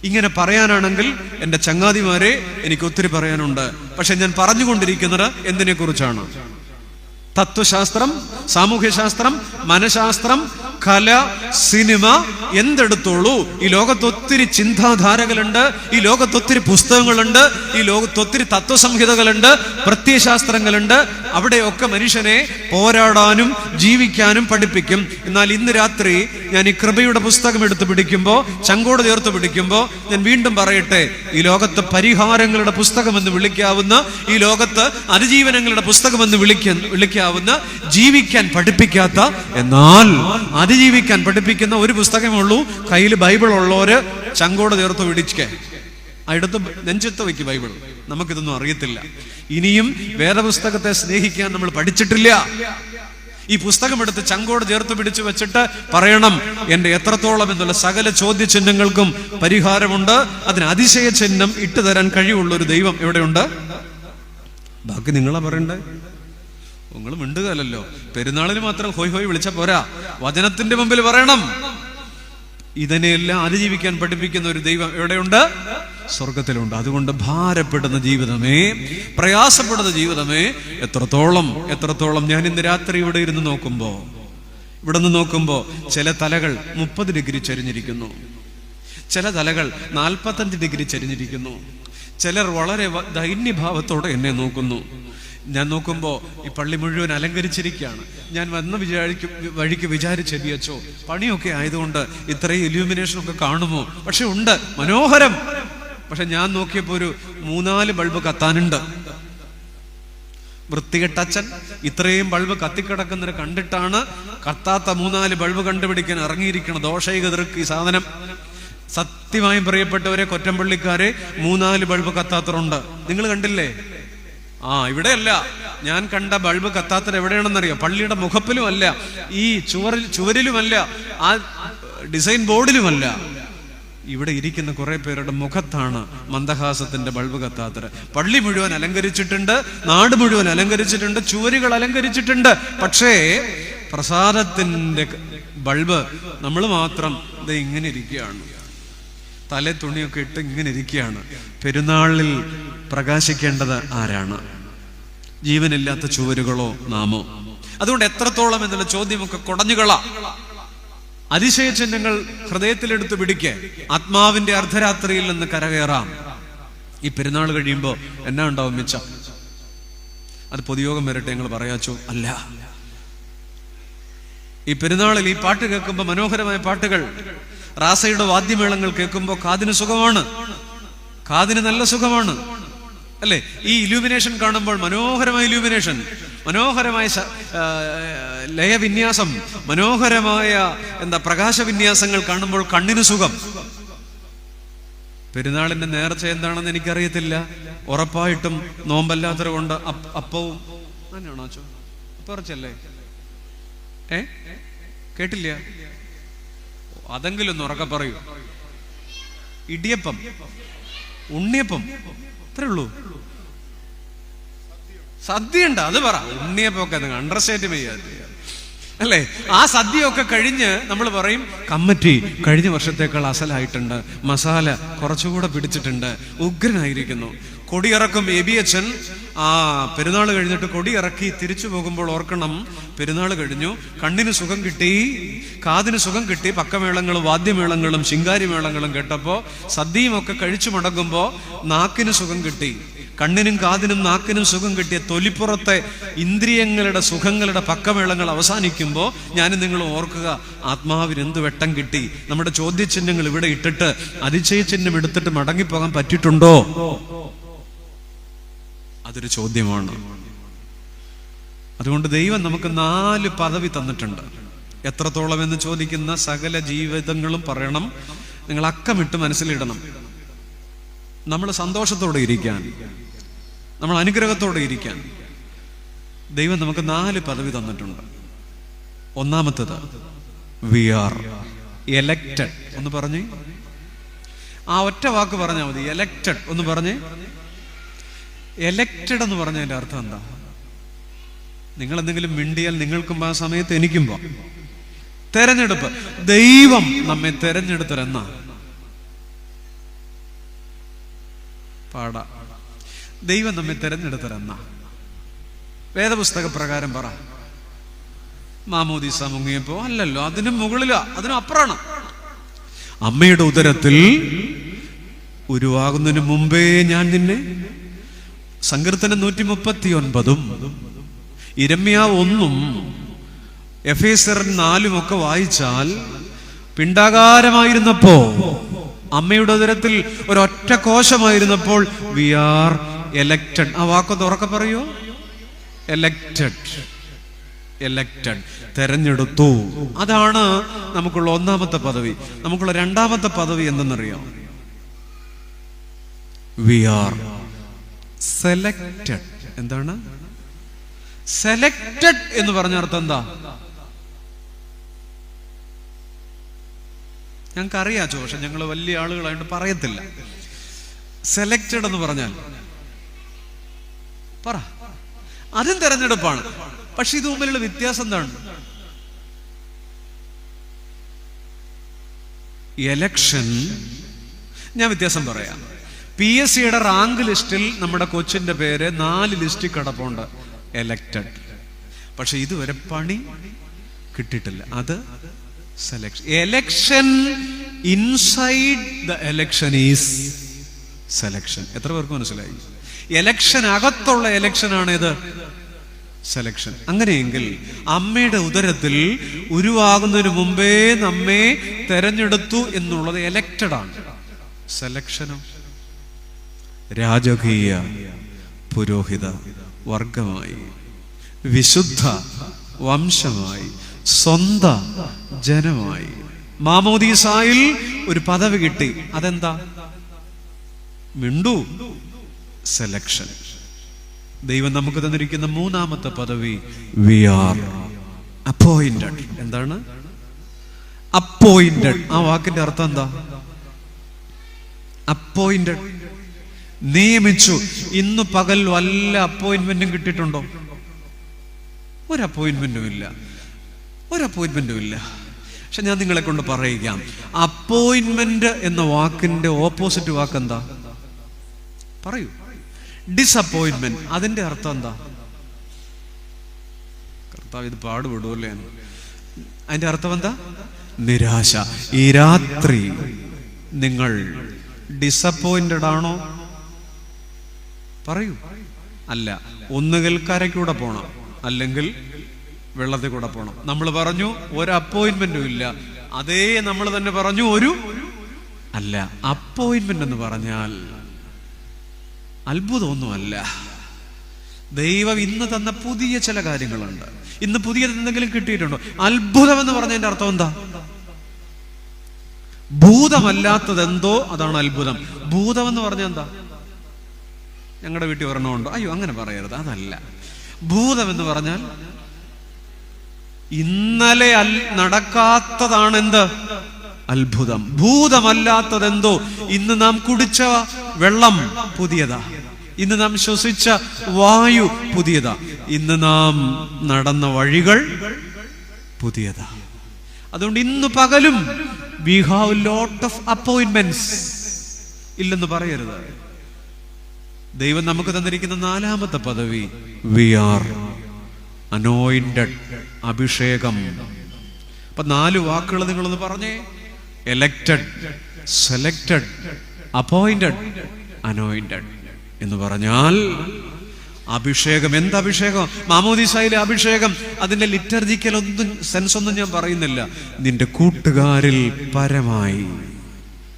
ഇങ്ങനെ പറയാനാണെങ്കിൽ എൻ്റെ ചങ്ങാതിമാരെ എനിക്ക് ഒത്തിരി പറയാനുണ്ട്. പക്ഷെ ഞാൻ പറഞ്ഞുകൊണ്ടിരിക്കുന്നത് എന്തിനെ കുറിച്ചാണ്? തത്വശാസ്ത്രം, സാമൂഹ്യശാസ്ത്രം, മനഃശാസ്ത്രം, കല, സിനിമ, എന്തെടുത്തോളൂ. ഈ ലോകത്തൊത്തിരി ചിന്താധാരകളുണ്ട്, ഈ ലോകത്തൊത്തിരി പുസ്തകങ്ങളുണ്ട്, ഈ ലോകത്തൊത്തിരി തത്വസംഹിതകളുണ്ട്, പ്രത്യയശാസ്ത്രങ്ങളുണ്ട്. അവിടെയൊക്കെ മനുഷ്യനെ പോരാടാനും ജീവിക്കാനും പഠിപ്പിക്കും. എന്നാൽ ഇന്ന് രാത്രി ഞാൻ ഈ കൃപയുടെ പുസ്തകം എടുത്ത് പിടിക്കുമ്പോൾ, ചങ്കോട് ചേർത്ത് പിടിക്കുമ്പോൾ, ഞാൻ വീണ്ടും പറയട്ടെ, ഈ ലോകത്ത് പരിഹാരങ്ങളുടെ പുസ്തകമെന്ന് വിളിക്കാവുന്ന, ഈ ലോകത്ത് അതിജീവനങ്ങളുടെ പുസ്തകമെന്ന് വിളിക്കാവുന്ന, ജീവിക്കാൻ പഠിപ്പിക്കാത്ത, എന്നാൽ അതിജീവിക്കാൻ പഠിപ്പിക്കുന്ന ഒരു പുസ്തകമേ ഉള്ളൂ. കയ്യിൽ ബൈബിൾ ഉള്ളവര് ചങ്കോട് ചേർത്ത് പിടിച്ചേ, അടുത്ത് നെഞ്ചത്ത് വയ്ക്ക് ബൈബിൾ. നമുക്കിതൊന്നും അറിയത്തില്ല. ഇനിയും വേദപുസ്തകത്തെ സ്നേഹിക്കാൻ നമ്മൾ പഠിച്ചിട്ടില്ല. ഈ പുസ്തകം എടുത്ത് ചങ്കോട് ചേർത്ത് പിടിച്ചു വെച്ചിട്ട് പറയണം, എന്റെ എത്രത്തോളം എന്നുള്ള സകല ചോദ്യചിഹ്നങ്ങൾക്കും പരിഹാരമുണ്ട്. അതിന് അതിശയ ചിഹ്നം ഇട്ടുതരാൻ കഴിവുള്ള ഒരു ദൈവം എവിടെയുണ്ട്? ബാക്കി നിങ്ങളാ പറയണ്ടേ. നിങ്ങൾ മിണ്ടുകയല്ലോ. പെരുന്നാളിന് മാത്രം ഹോയ് വിളിച്ച പോരാ, വചനത്തിന്റെ മുമ്പിൽ പറയണം. ഇതിനെല്ലാം അതിജീവിക്കാൻ പഠിപ്പിക്കുന്ന ഒരു ദൈവം എവിടെയുണ്ട്? സ്വർഗത്തിലുണ്ട്. അതുകൊണ്ട് ഭാരപ്പെടുന്ന ജീവിതമേ, പ്രയാസപ്പെടുന്ന ജീവിതമേ, എത്രത്തോളം ഞാൻ ഇന്ന് രാത്രി ഇവിടെ നിന്ന് നോക്കുമ്പോ ചില തലകൾ 30 ഡിഗ്രി ചരിഞ്ഞിരിക്കുന്നു, ചില തലകൾ 45 ഡിഗ്രി ചരിഞ്ഞിരിക്കുന്നു. ചിലർ വളരെ ദൈന്യഭാവത്തോടെ എന്നെ നോക്കുന്നു. ഞാൻ നോക്കുമ്പോൾ ഈ പള്ളി മുഴുവൻ അലങ്കരിച്ചിരിക്കുകയാണ്. ഞാൻ വഴിക്ക് വിചാരിച്ചെതിയച്ചോ, പണിയൊക്കെ ആയതുകൊണ്ട് ഇത്രയും ഇല്യൂമിനേഷനൊക്കെ കാണുമോ? പക്ഷെ ഉണ്ട്, മനോഹരം. പക്ഷെ ഞാൻ നോക്കിയപ്പോൾ ഒരു 3-4 ബൾബ് കത്താനുണ്ട്. വൃത്തികെട്ടച്ഛൻ ഇത്രയും ബൾബ് കത്തിക്കിടക്കുന്നത് കണ്ടിട്ടാണ് കത്താത്ത 3-4 ബൾബ് കണ്ടുപിടിക്കാൻ ഇറങ്ങിയിരിക്കണം. ദോഷൈകതർക്ക് ഈ സാധനം. സത്യമായും പ്രിയപ്പെട്ടവരെ, കൊറ്റമ്പള്ളിക്കാരെ 3-4 ബൾബ് കത്താത്തറുണ്ട്. നിങ്ങൾ കണ്ടില്ലേ? ഇവിടെയല്ല, ഞാൻ കണ്ട ബൾബ് കത്താത്തത് എവിടെയാണെന്നറിയോ? പള്ളിയുടെ മുഖപ്പിലും അല്ല, ഈ ചുവരിലുമല്ല, ആ ഡിസൈൻ ബോർഡിലുമല്ല. ഇവിടെ ഇരിക്കുന്ന കുറെ പേരുടെ മുഖത്താണ് മന്ദഹാസത്തിന്റെ ബൾബ് കത്താത്തത്. പള്ളി മുഴുവൻ അലങ്കരിച്ചിട്ടുണ്ട്, നാട് മുഴുവൻ അലങ്കരിച്ചിട്ടുണ്ട്, ചുവരുകൾ അലങ്കരിച്ചിട്ടുണ്ട്. പക്ഷേ പ്രസാദത്തിന്റെ ബൾബ് നമ്മൾ മാത്രം ഇങ്ങനെ ഇരിക്കുകയാണ്, തല തുണിയൊക്കെ ഇട്ട് ഇങ്ങനെ ഇരിക്കുകയാണ്. പെരുന്നാളിൽ പ്രകാശിക്കേണ്ടത് ആരാണ്? ജീവനില്ലാത്ത ചുവരുകളോ നാമോ? അതുകൊണ്ട് എത്രത്തോളം എന്നുള്ള ചോദ്യമൊക്കെ കുടഞ്ഞുകളാ. അതിശയ ചിഹ്നങ്ങൾ ഹൃദയത്തിലെടുത്ത് പിടിക്കെ ആത്മാവിന്റെ അർദ്ധരാത്രിയിൽ നിന്ന് കരകയറാം. ഈ പെരുന്നാൾ കഴിയുമ്പോ എന്നാ ഉണ്ടാവും മിച്ചം? അത് പൊതുയോഗം വരട്ടെ ഞങ്ങൾ പറയാച്ചോ? അല്ല, ഈ പെരുന്നാളിൽ ഈ പാട്ട് കേൾക്കുമ്പോൾ, മനോഹരമായ പാട്ടുകൾ, റാസയുടെ വാദ്യമേളങ്ങൾ കേൾക്കുമ്പോൾ കാതിന് സുഖമാണ്, കാതിന് നല്ല സുഖമാണ് അല്ലേ? ഈ ഇലൂമിനേഷൻ കാണുമ്പോൾ മനോഹരമായ ഇലൂമിനേഷൻ, മനോഹരമായ ലയവിന്യാസം, മനോഹരമായ പ്രകാശവിന്യാസങ്ങൾ കാണുമ്പോൾ കണ്ണിന് സുഖം. പെരുന്നാളിന്റെ നേർച്ച എന്താണെന്ന് എനിക്കറിയത്തില്ല. ഉറപ്പായിട്ടും നോമ്പല്ലാത്തത് കൊണ്ട് അപ്പവും അങ്ങനെയാണോ ചോ പറച്ചല്ലേ? കേട്ടില്ല? അതെങ്കിലും ഒന്ന് ഉറക്കെ പറയൂ. ഇടിയപ്പം, ഉണ്ണിയപ്പം, അത്രേ ഉള്ളൂ. സദ്യ ഉണ്ട്, അത് പറ. ഉണ്ണിയപ്പൊക്കെ അണ്ടർസ്റ്റാൻഡ് ചെയ്യാതെ അല്ലേ? ആ സദ്യയൊക്കെ കഴിഞ്ഞ് നമ്മൾ പറയും കമ്മറ്റി കഴിഞ്ഞ വർഷത്തേക്കാൾ അസലായിട്ടുണ്ട്, മസാല കുറച്ചുകൂടെ പിടിച്ചിട്ടുണ്ട്, ഉഗ്രനായിരിക്കുന്നു. കൊടിയിറക്കും എബിയച്ചൻ. ആ പെരുന്നാൾ കഴിഞ്ഞിട്ട് കൊടിയിറക്കി തിരിച്ചു പോകുമ്പോൾ ഓർക്കണം, പെരുന്നാൾ കഴിഞ്ഞു, കണ്ണിന് സുഖം കിട്ടി, കാതിന് സുഖം കിട്ടി, പക്കമേളങ്ങളും വാദ്യമേളങ്ങളും ശിങ്കാരിമേളങ്ങളും കേട്ടപ്പോൾ സദ്യയും ഒക്കെ കഴിച്ചു മടങ്ങുമ്പോൾ നാക്കിന് സുഖം കിട്ടി. കണ്ണിനും കാതിനും നാക്കിനും സുഖം കിട്ടിയ തൊലിപ്പുറത്തെ ഇന്ദ്രിയങ്ങളുടെ സുഖങ്ങളുടെ പക്കമേളങ്ങൾ അവസാനിക്കുമ്പോൾ ഞാനും നിങ്ങൾ ഓർക്കുക, ആത്മാവിന് എന്ത് വെട്ടം കിട്ടി. നമ്മുടെ ചോദ്യചിഹ്നങ്ങൾ ഇവിടെ ഇട്ടിട്ട് അതിശയ ചിഹ്നം എടുത്തിട്ട് മടങ്ങിപ്പോകാൻ പറ്റിയിട്ടുണ്ടോ? അതൊരു ചോദ്യമാണ്. അതുകൊണ്ട് ദൈവം നമുക്ക് 4 പദവി തന്നിട്ടുണ്ട്. എത്രത്തോളം എന്ന് ചോദിക്കുന്ന സകല ജീവിതങ്ങളും പറയണം, നിങ്ങൾ അക്കമിട്ട് മനസ്സിലിടണം. നമ്മൾ സന്തോഷത്തോടെ ഇരിക്കാൻ, നമ്മൾ അനുഗ്രഹത്തോടെ ഇരിക്കാൻ ദൈവം നമുക്ക് 4 പദവി തന്നിട്ടുണ്ട്. ഒന്നാമത്തത് വി ആർ എലക്റ്റഡ്. ഒന്ന് പറഞ്ഞേ, ആ ഒറ്റ വാക്ക് പറഞ്ഞാൽ മതി. എലക്റ്റഡ് ഒന്ന് പറഞ്ഞേ. എലക്റ്റഡ് എന്ന് പറഞ്ഞതിന്റെ അർത്ഥം എന്താ? നിങ്ങൾ എന്തെങ്കിലും മിണ്ടിയാൽ നിങ്ങൾക്കും ആ സമയത്ത് എനിക്കും പോ. തെരഞ്ഞെടുപ്പ്. ദൈവം നമ്മെ തെരഞ്ഞെടുത്തരെന്നാ പാടാ. ദൈവം നമ്മെ തെരഞ്ഞെടുത്തരെന്നാ വേദപുസ്തക പ്രകാരം പറ. മാമോദീസ മുങ്ങിയപ്പോ അല്ലല്ലോ, അതിനും മുകളിലാ, അതിനും അപ്പുറമാണ്. അമ്മയുടെ ഉദരത്തിൽ ഉരുവാകുന്നതിന് മുമ്പേ ഞാൻ നിന്നെ. സങ്കീർത്തനം 139 ഇരമ്യ 1 എഫേസ്യർ 4 ഒക്കെ വായിച്ചാൽ പിണ്ഡാകാരമായിരുന്നപ്പോ, അമ്മയുടെ ഉദരത്തിൽ ഒരൊറ്റ കോശമായിരുന്നപ്പോൾ വി ആർ എലക്റ്റഡ്. ആ വാക്കൊന്ന് ഉറക്കെ പറയൂ. എലക്റ്റഡ്, എലക്റ്റഡ്, തെരഞ്ഞെടുത്തു. അതാണ് നമുക്കുള്ള ഒന്നാമത്തെ പദവി. നമുക്കുള്ള രണ്ടാമത്തെ പദവി എന്തെന്നറിയാം? We are selected. എന്താണ് സെലക്റ്റഡ് എന്ന് പറഞ്ഞ അർത്ഥം? എന്താ? ഞങ്ങൾക്കറിയാം, പക്ഷെ ഞങ്ങൾ വലിയ ആളുകളായിട്ട് പറയത്തില്ല. സെലക്റ്റഡ് എന്ന് പറഞ്ഞാൽ പറ. അതും തെരഞ്ഞെടുപ്പാണ്. പക്ഷെ ഇത് മുമ്പിലുള്ള വ്യത്യാസം എന്താണ്? എലക്ഷൻ, ഞാൻ വ്യത്യാസം പറയാം. PSCയുടെ റാങ്ക് ലിസ്റ്റിൽ നമ്മുടെ കൊച്ചിന്റെ പേര് 4 ലിസ്റ്റിൽ കിടപ്പുണ്ട്, എലക്റ്റഡ്. പക്ഷെ ഇതുവരെ പണി കിട്ടിയിട്ടില്ല. അത് selection. Election inside the election is selection. എത്ര പേർക്ക് മനസ്സിലായി? എലക്ഷൻ അകത്തുള്ള എലക്ഷനാണ് ഇത് സെലക്ഷൻ. അങ്ങനെയെങ്കിൽ അമ്മയുടെ ഉദരത്തിൽ ഉരുവാകുന്നതിന് മുമ്പേ നമ്മെ തെരഞ്ഞെടുത്തു എന്നുള്ളത് എലക്റ്റഡ് ആണ്. സെലക്ഷനോ രാജകീയ പുരോഹിത വർഗമായി, വിശുദ്ധ വംശമായി, സ്വന്ത ജനമായി. മാമോദീസായിൽ ഒരു പദവി കിട്ടി. അതെന്താ? മിണ്ടു. സെലക്ഷൻ. ദൈവം നമുക്ക് തന്നിരിക്കുന്ന മൂന്നാമത്തെ പദവി വി ആർ അപ്പോയിന്റഡ്. എന്താണ് അപ്പോയിന്റഡ്? ആ വാക്കിന്റെ അർത്ഥം എന്താ? അപ്പോയിന്റഡ്, നിയമിച്ചു. ഇന്ന് പകൽ വല്ല അപ്പോയിന്റ്മെന്റും കിട്ടിയിട്ടുണ്ടോ? ഒരു അപ്പോയിന്റ്മെന്റും ഇല്ല. പക്ഷെ ഞാൻ നിങ്ങളെ കൊണ്ട് പറയുകയാണ്, അപ്പോയിന്റ്മെന്റ് എന്ന വാക്കിന്റെ ഓപ്പോസിറ്റ് വാക്ക് എന്താ? പറയൂ. ഡിസപ്പോയിന്റ്മെന്റ്. അതിന്റെ അർത്ഥം എന്താ? കർത്താവ് ഇത് പാടുപെടുമല്ലേ? അതിന്റെ അർത്ഥം എന്താ? നിരാശ. ഈ രാത്രി നിങ്ങൾ ഡിസപ്പോയിന്റഡ് ആണോ? പറയൂ. അല്ല, ഒന്നുകിൽ കരയ്ക്കൂടെ പോണം, അല്ലെങ്കിൽ വെള്ളത്തിൽ കൂടെ പോണം. നമ്മൾ പറഞ്ഞു ഒരു അപ്പോയിന്റ്മെന്റും ഇല്ല. അതേ നമ്മൾ തന്നെ പറഞ്ഞു ഒരു അല്ല. അപ്പോയിന്റ്മെന്റ് എന്ന് പറഞ്ഞാൽ അത്ഭുതമൊന്നുമല്ല. ദൈവം ഇന്ന് തന്ന പുതിയ ചില കാര്യങ്ങളുണ്ട്. ഇന്ന് പുതിയത് എന്തെങ്കിലും കിട്ടിയിട്ടുണ്ടോ? അത്ഭുതം എന്ന് പറഞ്ഞതിന്റെ അർത്ഥം എന്താ? ഭൂതമല്ലാത്തതെന്തോ അതാണ് അത്ഭുതം. ഭൂതം എന്ന് പറഞ്ഞാൽ എന്താ? ഞങ്ങളുടെ വീട്ടിൽ ഒരെണ്ണമുണ്ടോ? അയ്യോ, അങ്ങനെ പറയരുത്, അതല്ല. ഭൂതം എന്ന് പറഞ്ഞാൽ ഇന്നലെ നടക്കാത്തതാണ് എന്ത്? അത്ഭുതം. ഭൂതമല്ലാത്തതെന്തോ. ഇന്ന് നാം കുടിച്ച വെള്ളം പുതിയതാ. ഇന്ന് നാം ശ്വസിച്ച വായു പുതിയതാ. ഇന്ന് നാം നടന്ന വഴികൾ പുതിയതാ. അതുകൊണ്ട് ഇന്ന് പകലും we have a lot of appointments ഇല്ലെന്ന് പറയരുത്. ദൈവം നമുക്ക് തന്നിരിക്കുന്ന നാലാമത്തെ പദവി we are anointed, അഭിഷേകം. അപ്പൊ 4 വാക്കുകൾ നിങ്ങളൊന്ന് പറഞ്ഞേ. എലക്റ്റഡ്, സെലക്റ്റഡ്, അപ്പോയിന്റഡ്, അനോയിന്റഡ് എന്ന് പറഞ്ഞാൽ അഭിഷേകം. എന്തഭിഷേകം? മാമോദീസായിലെ അഭിഷേകം. അതിന്റെ ലിറ്റർജിക്കൽ സെൻസ് ഒന്നും ഞാൻ പറയുന്നില്ല. നിന്റെ കൂട്ടുകാരിൽ പരമായി,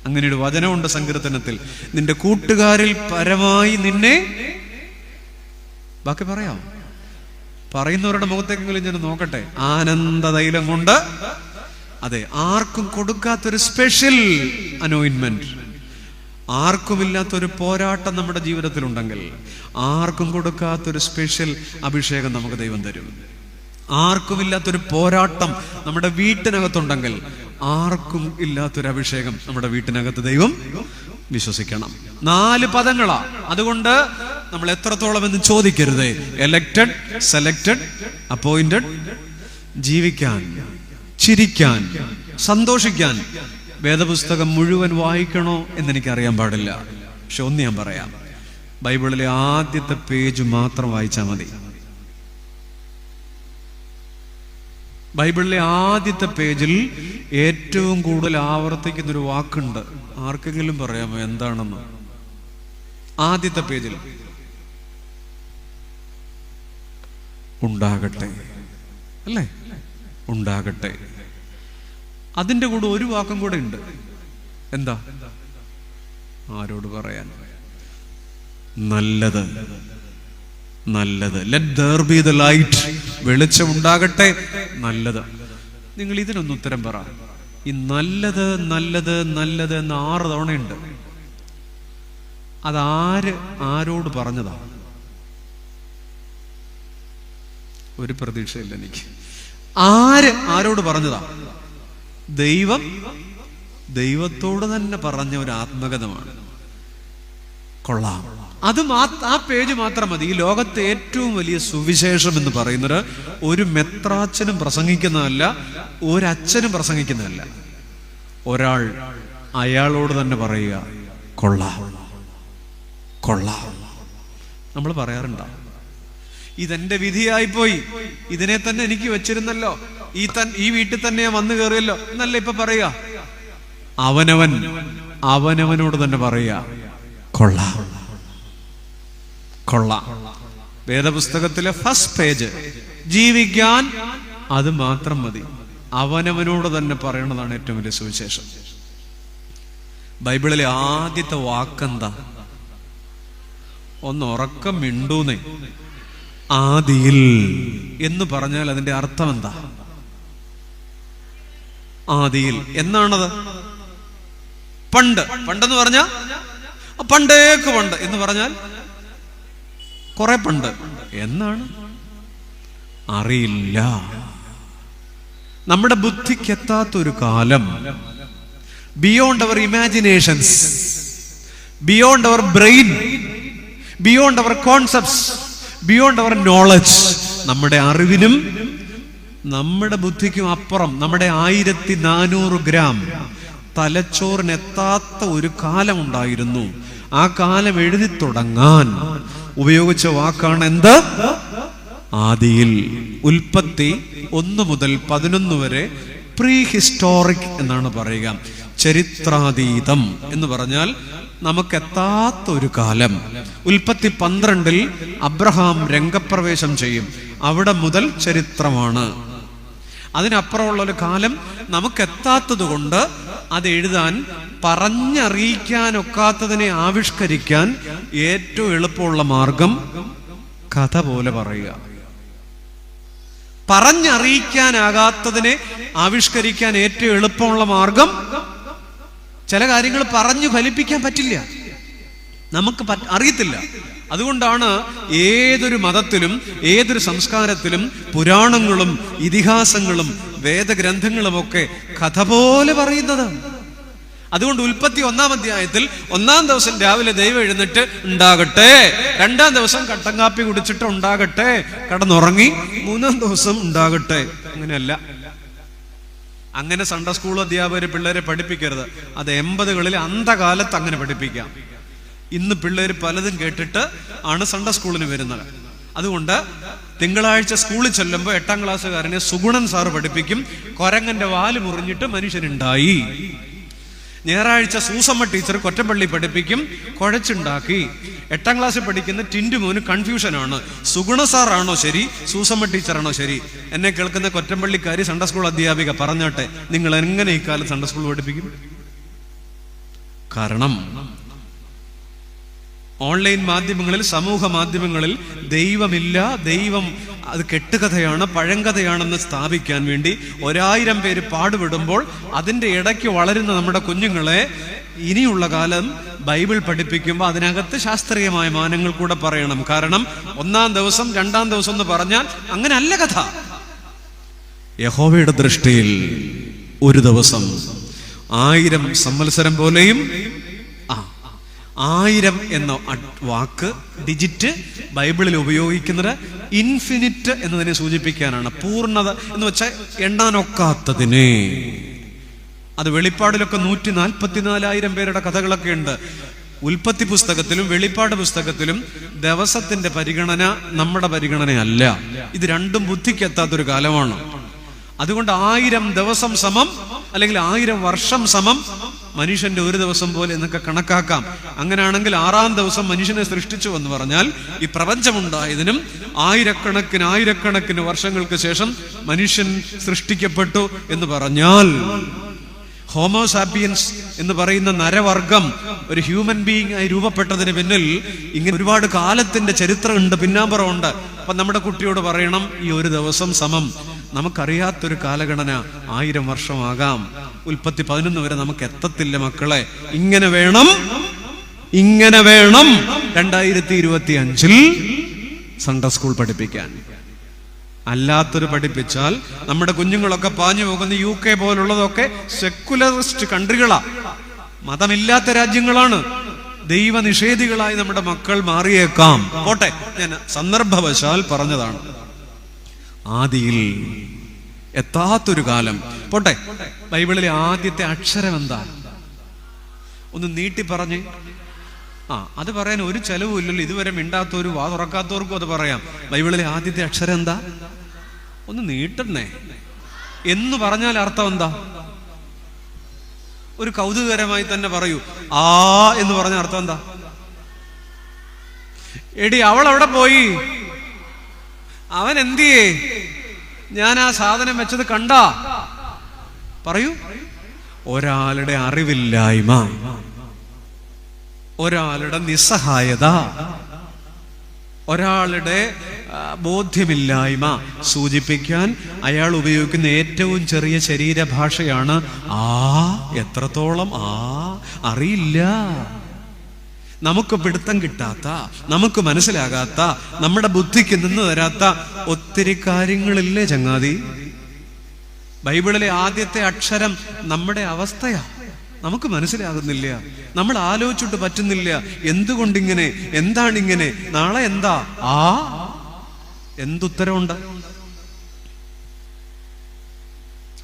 അങ്ങനെയൊരു വചനമുണ്ട് സങ്കീർത്തനത്തിൽ. നിന്റെ കൂട്ടുകാരിൽ പരമായി നിന്നെ, ബാക്കി പറയാം, പറയുന്നവരുടെ മുഖത്തേക്കെങ്കിലും ഞാൻ നോക്കട്ടെ. ആനന്ദതൈലം കൊണ്ട്, അതെ, ആർക്കും കൊടുക്കാത്തൊരു സ്പെഷ്യൽ അനോയിന്റ്മെന്റ്, ആർക്കുമില്ലാത്തൊരു പോരാട്ടം നമ്മുടെ ജീവിതത്തിലുണ്ടെങ്കിൽ, ആർക്കും കൊടുക്കാത്തൊരു സ്പെഷ്യൽ അഭിഷേകം നമുക്ക് ദൈവം തരും. ആർക്കുമില്ലാത്തൊരു പോരാട്ടം നമ്മുടെ വീട്ടിനകത്തുണ്ടെങ്കിൽ, ആർക്കും ഇല്ലാത്തൊരു അഭിഷേകം നമ്മുടെ വീട്ടിനകത്ത് ദൈവം വിശ്വസിക്കണം. 4 പദങ്ങളാ. അതുകൊണ്ട് നമ്മൾ എത്രത്തോളം എന്ന് ചോദിക്കരുത്. Elected, selected, appointed. ജീവിക്കാൻ, ചിരിക്കാൻ, സന്തോഷിക്കാൻ വേദപുസ്തകം മുഴുവൻ വായിക്കണോ എന്നെനിക്കറിയാൻ പാടില്ല. പക്ഷെ ഒന്ന് ഞാൻ പറയാം, ബൈബിളിലെ ആദ്യത്തെ പേജ് മാത്രം വായിച്ചാൽ മതി. ബൈബിളിലെ ആദ്യത്തെ പേജിൽ ഏറ്റവും കൂടുതൽ ആവർത്തിക്കുന്നൊരു വാക്കുണ്ട്. ആർക്കെങ്കിലും പറയാമോ എന്താണെന്ന്? ആദ്യത്തെ പേജിൽ ഉണ്ടാകട്ടെ, അല്ലേ? ഉണ്ടാകട്ടെ. അതിൻ്റെ കൂടെ ഒരു വാക്കും കൂടെ ഉണ്ട്. എന്താ? ആരോട് പറയാൻ? നല്ലത്, നല്ലത്. Let there B the light. വെളിച്ചം ഉണ്ടാകട്ടെ, നല്ലത്. നിങ്ങൾ ഇതിനൊന്ന് ഉത്തരം പറ. ഈ നല്ലത്, നല്ലത്, നല്ലത് എന്ന് 6 തവണയുണ്ട്. അതാര് ആരോട് പറഞ്ഞതാ? ഒരു പ്രതീക്ഷയില്ല എനിക്ക്. ആരോട് പറഞ്ഞതാ? ദൈവം ദൈവത്തോട് തന്നെ പറഞ്ഞ ഒരു ആത്മകഥമാണ്. കൊള്ളാം. ആ പേജ് മാത്രം മതി. ഈ ലോകത്തെ ഏറ്റവും വലിയ സുവിശേഷം എന്ന് പറയുന്നത് ഒരു മെത്രാച്ചനും പ്രസംഗിക്കുന്നതല്ല, ഒരച്ഛനും പ്രസംഗിക്കുന്നതല്ല. ഒരാൾ അയാളോട് തന്നെ പറയുക, കൊള്ളാം, കൊള്ളാം. നമ്മൾ പറയാറുണ്ടോ? ഇതെന്റെ വിധിയായിപ്പോയി, ഇതിനെ തന്നെ എനിക്ക് വെച്ചിരുന്നല്ലോ, ഈ വീട്ടിൽ തന്നെ വന്നു കയറിയല്ലോ എന്നല്ല ഇപ്പൊ പറയുക. അവനവനോട് തന്നെ പറയുക, കൊള്ളാം, കൊള്ളാം. വേദപുസ്തകത്തിലെ ഫസ്റ്റ് പേജ്. ജീവിക്കാൻ അത് മാത്രം മതി. അവനവനോട് തന്നെ പറയണതാണ് ഏറ്റവും വലിയ സുവിശേഷം. ബൈബിളിലെ ആദ്യത്തെ വാക്കെന്താ? ഒന്ന് ഉറക്കം മിണ്ടൂന്നേ. ആദിയിൽ എന്ന് പറഞ്ഞാൽ അതിന്റെ അർത്ഥം എന്താ? ആദിയിൽ എന്നാണത്? പണ്ട്. പണ്ടെന്ന് പറഞ്ഞ പണ്ടേക്ക് പണ്ട് എന്ന് പറഞ്ഞാൽ കുറെ പണ്ട് എന്നാണ്. അറിയില്ല. നമ്മുടെ ബുദ്ധിക്ക് എത്താത്തൊരു കാലം, beyond our imaginations, beyond our brain, beyond our concepts, beyond our knowledge. നമ്മുടെ അറിവിനും നമ്മുടെ ബുദ്ധിക്കും അപ്പുറം നമ്മുടെ 1400 ഗ്രാം തലച്ചോറിനെത്താത്ത ഒരു കാലം ഉണ്ടായിരുന്നു. ആ കാലം എഴുതി തുടങ്ങാൻ ഉപയോഗിച്ച വാക്കാണ് എന്ത്? ആദിയിൽ. ഉൽപ്പത്തി 1 മുതൽ 11 വരെ പ്രീ ഹിസ്റ്റോറിക് എന്നാണ് പറയുക. ചരിത്രാതീതം എന്ന് പറഞ്ഞാൽ നമുക്കെത്താത്ത ഒരു കാലം. ഉൽപ്പത്തി 12 അബ്രഹാം രംഗപ്രവേശം ചെയ്യും. അവിടെ മുതൽ ചരിത്രമാണ്. അതിനപ്പുറമുള്ളൊരു കാലം നമുക്കെത്താത്തത് കൊണ്ട് അത് എഴുതാൻ, പറഞ്ഞറിയിക്കാനൊക്കാത്തതിനെ ആവിഷ്കരിക്കാൻ ഏറ്റവും എളുപ്പമുള്ള മാർഗം കഥ പോലെ പറയുക. പറഞ്ഞറിയിക്കാനാകാത്തതിനെ ആവിഷ്കരിക്കാൻ ഏറ്റവും എളുപ്പമുള്ള മാർഗം, ചില കാര്യങ്ങൾ പറഞ്ഞു ഫലിപ്പിക്കാൻ പറ്റില്ല, നമുക്ക് അറിയത്തില്ല. അതുകൊണ്ടാണ് ഏതൊരു മതത്തിലും ഏതൊരു സംസ്കാരത്തിലും പുരാണങ്ങളും ഇതിഹാസങ്ങളും വേദഗ്രന്ഥങ്ങളുമൊക്കെ കഥ പോലെ പറയുന്നത്. അതുകൊണ്ട് ഉൽപ്പത്തി 1-ാം അധ്യായത്തിൽ 1-ാം ദിവസം രാവിലെ ദൈവം എഴുന്നിട്ട് ഉണ്ടാകട്ടെ, 2-ാം ദിവസം കട്ടൻ കാപ്പി കുടിച്ചിട്ട് ഉണ്ടാകട്ടെ, കടന്നുറങ്ങി 3-ാം ദിവസം ഉണ്ടാകട്ടെ. അങ്ങനെയല്ല. അങ്ങനെ സൺഡേ സ്കൂൾ അധ്യാപകര് പിള്ളേരെ പഠിപ്പിക്കരുത്. അത് 80കളിൽ അന്ധകാലത്ത് അങ്ങനെ പഠിപ്പിക്കാം. ഇന്ന് പിള്ളേർ പലതും കേട്ടിട്ട് ആണ് സൺഡേ സ്കൂളിന് വരുന്നത്. അതുകൊണ്ട് തിങ്കളാഴ്ച സ്കൂളിൽ ചെല്ലുമ്പോൾ 8-ാം ക്ലാസ്സുകാരനെ സുഗുണൻ സാറ് പഠിപ്പിക്കും, കൊരങ്ങന്റെ വാല് മുറിഞ്ഞിട്ട് മനുഷ്യനുണ്ടായി. ഞായറാഴ്ച സൂസമ്മ ടീച്ചർ കൊറ്റപ്പള്ളി പഠിപ്പിക്കും, കുഴച്ചുണ്ടാക്കി. 8-ാം ക്ലാസ്സിൽ പഠിക്കുന്ന ടിൻഡു മോന് കൺഫ്യൂഷനാണ്, സുഗുണ സാറാണോ ശരി, സൂസമ്മ ടീച്ചറാണോ ശരി? എന്നെ കേൾക്കുന്ന കൊറ്റപ്പള്ളിക്കാരി സൺഡേ സ്കൂൾ അധ്യാപിക പറഞ്ഞാട്ടെ, നിങ്ങൾ എങ്ങനെ ഈ കാലത്ത് സൺഡേ സ്കൂൾ പഠിപ്പിക്കും? കാരണം ഓൺലൈൻ മാധ്യമങ്ങളിൽ, സമൂഹ മാധ്യമങ്ങളിൽ ദൈവമില്ല, ദൈവം അത് കെട്ടുകഥയാണ്, പഴങ്കഥയാണെന്ന് സ്ഥാപിക്കാൻ വേണ്ടി 1000 പേര് പാടുപെടുമ്പോൾ അതിൻ്റെ ഇടയ്ക്ക് വളരുന്ന നമ്മുടെ കുഞ്ഞുങ്ങളെ ഇനിയുള്ള കാലം ബൈബിൾ പഠിപ്പിക്കുമ്പോൾ അതിനകത്ത് ശാസ്ത്രീയമായ മാനങ്ങൾ കൂടെ പറയണം. കാരണം 1-ാം ദിവസം 2-ാം ദിവസം എന്ന് പറഞ്ഞാൽ അങ്ങനെ അല്ല കഥ. യഹോവയുടെ ദൃഷ്ടിയിൽ ഒരു ദിവസം 1000 സംവത്സരം പോലെയും. 1000 എന്ന വാക്ക്, ഡിജിറ്റ് ബൈബിളിൽ ഉപയോഗിക്കുന്നത് ഇൻഫിനിറ്റ് എന്നതിനെ സൂചിപ്പിക്കാനാണ്. പൂർണ്ണത എന്ന് വെച്ചാൽ എണ്ണാനൊക്കാത്തതിനെ. അത് വെളിപ്പാടിലൊക്കെ 144,000 പേരുടെ കഥകളൊക്കെ ഉണ്ട്. ഉൽപ്പത്തി പുസ്തകത്തിലും വെളിപ്പാട് പുസ്തകത്തിലും ദിവസത്തിന്റെ പരിഗണന നമ്മുടെ പരിഗണനയല്ല. ഇത് രണ്ടും ബുദ്ധിക്കെത്താത്തൊരു കാലമാണ്. അതുകൊണ്ട് 1000 ദിവസം സമം അല്ലെങ്കിൽ 1000 വർഷം സമം മനുഷ്യന്റെ ഒരു ദിവസം പോലെ എന്നൊക്കെ കണക്കാക്കാം. അങ്ങനെയാണെങ്കിൽ 6-ാം ദിവസം മനുഷ്യനെ സൃഷ്ടിച്ചു എന്ന് പറഞ്ഞാൽ ഈ പ്രപഞ്ചമുണ്ടായതിനും ആയിരക്കണക്കിന് വർഷങ്ങൾക്ക് ശേഷം മനുഷ്യൻ സൃഷ്ടിക്കപ്പെട്ടു എന്ന് പറഞ്ഞാൽ ഹോമോസാപ്പിയൻസ് എന്ന് പറയുന്ന നരവർഗം ഒരു ഹ്യൂമൻ ബീയിങ് ആയി രൂപപ്പെട്ടതിന് പിന്നിൽ ഇങ്ങനെ ഒരുപാട് കാലത്തിന്റെ ചരിത്രമുണ്ട്, പിന്നാമ്പുറമുണ്ട്. അപ്പൊ നമ്മുടെ കുട്ടിയോട് പറയണം, ഈ ഒരു ദിവസം സമം നമുക്കറിയാത്തൊരു കാലഗണന 1000 വർഷമാകാം. ഉൽപ്പത്തി 11 വരെ നമുക്ക് എത്തത്തില്ല മക്കളെ. ഇങ്ങനെ വേണം 2025 സൺഡേ സ്കൂൾ പഠിപ്പിക്കാൻ. അല്ലാത്തൊരു പഠിപ്പിച്ചാൽ നമ്മുടെ കുഞ്ഞുങ്ങളൊക്കെ പാഞ്ഞു പോകുന്ന UK പോലുള്ളതൊക്കെ സെക്കുലറിസ്റ്റ് കൺട്രികളാ, മതമില്ലാത്ത രാജ്യങ്ങളാണ്. ദൈവനിഷേധികളായി നമ്മുടെ മക്കൾ മാറിയേക്കാം. പോട്ടെ, ഞാൻ സന്ദർഭവശാൽ പറഞ്ഞതാണ്. ആദിയിൽ എത്താത്തൊരു കാലം പോട്ടെ. ബൈബിളിലെ ആദ്യത്തെ അക്ഷരം എന്താ? ഒന്ന് നീട്ടി പറഞ്ഞ്. അത് പറയാൻ ഒരു ചെലവും ഇല്ലല്ലോ. ഇതുവരെ മിണ്ടാത്തവരും വാ തുറക്കാത്തവർക്കും അത് പറയാം. ബൈബിളിലെ ആദ്യത്തെ അക്ഷരം എന്താ? ഒന്ന് നീട്ടുന്നേ. എന്ന് പറഞ്ഞാൽ അർത്ഥം എന്താ? ഒരു കൗതുകകരമായി തന്നെ പറയൂ. ആ എന്ന് പറഞ്ഞ അർത്ഥം എന്താ? എടി അവൾ അവിടെ പോയി, അവൻ എന്തിയേ, ഞാൻ ആ സാധനം വെച്ചത് കണ്ടാ? പറയൂ. ഒരാളുടെ അറിവില്ലായ്മ, ഒരാളുടെ നിസ്സഹായത, ഒരാളുടെ ബോധ്യമില്ലായ്മ സൂചിപ്പിക്കാൻ അയാൾ ഉപയോഗിക്കുന്ന ഏറ്റവും ചെറിയ ശരീരഭാഷയാണ് ആ. എത്രത്തോളം അറിയില്ല. നമുക്ക് പിടുത്തം കിട്ടാത്ത, നമുക്ക് മനസ്സിലാകാത്ത, നമ്മുടെ ബുദ്ധിക്ക് നിന്ന് തരാത്ത ഒത്തിരി കാര്യങ്ങളില്ലേ ചങ്ങാതി? ബൈബിളിലെ ആദ്യത്തെ അക്ഷരം നമ്മുടെ അവസ്ഥയാ. നമുക്ക് മനസ്സിലാകുന്നില്ല, നമ്മൾ ആലോചിച്ചിട്ട് പറ്റുന്നില്ല. എന്തുകൊണ്ടിങ്ങനെ, എന്താണിങ്ങനെ, നാളെ എന്താ? എന്തുത്തരവുണ്ട്?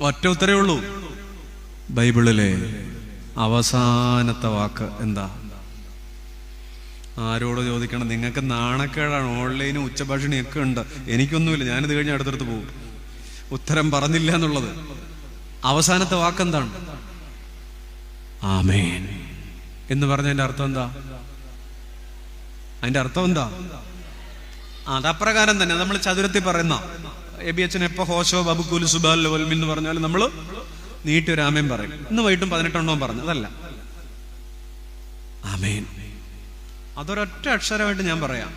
ഒറ്റ ഉത്തരവേ ഉള്ളൂ. ബൈബിളിലെ അവസാനത്തെ വാക്ക് എന്താ? ആരോട് ചോദിക്കണം? നിങ്ങൾക്ക് നാണക്കേടാണ്. ഓൺലൈനും ഉച്ചഭാഷിണിയൊക്കെ ഉണ്ട്. എനിക്കൊന്നുമില്ല, ഞാനിത് കഴിഞ്ഞ് അടുത്തടുത്ത് പോകും. ഉത്തരം പറഞ്ഞില്ല എന്നുള്ളത്. അവസാനത്തെ വാക്കെന്താണ്? ആമേൻ എന്ന് പറഞ്ഞതിന്റെ അർത്ഥം എന്താ? അതിന്റെ അർത്ഥം എന്താ? അതപ്രകാരം തന്നെ നമ്മൾ ചതുരത്തിൽ പറയുന്ന എബിയച്ചൻ എപ്പോ ഹോശോ ബബുക്കൂല് സുബാൽ വൽമിൻ എന്ന് പറഞ്ഞാൽ നമ്മൾ നീട്ടി ഒരു ആമേൻ പറയും. ഇന്ന് വൈകിട്ടും 18 എണ്ണവും പറഞ്ഞു. അതല്ല, ആമേൻ അതൊരൊറ്റ അക്ഷരമായിട്ട് ഞാൻ പറയാം.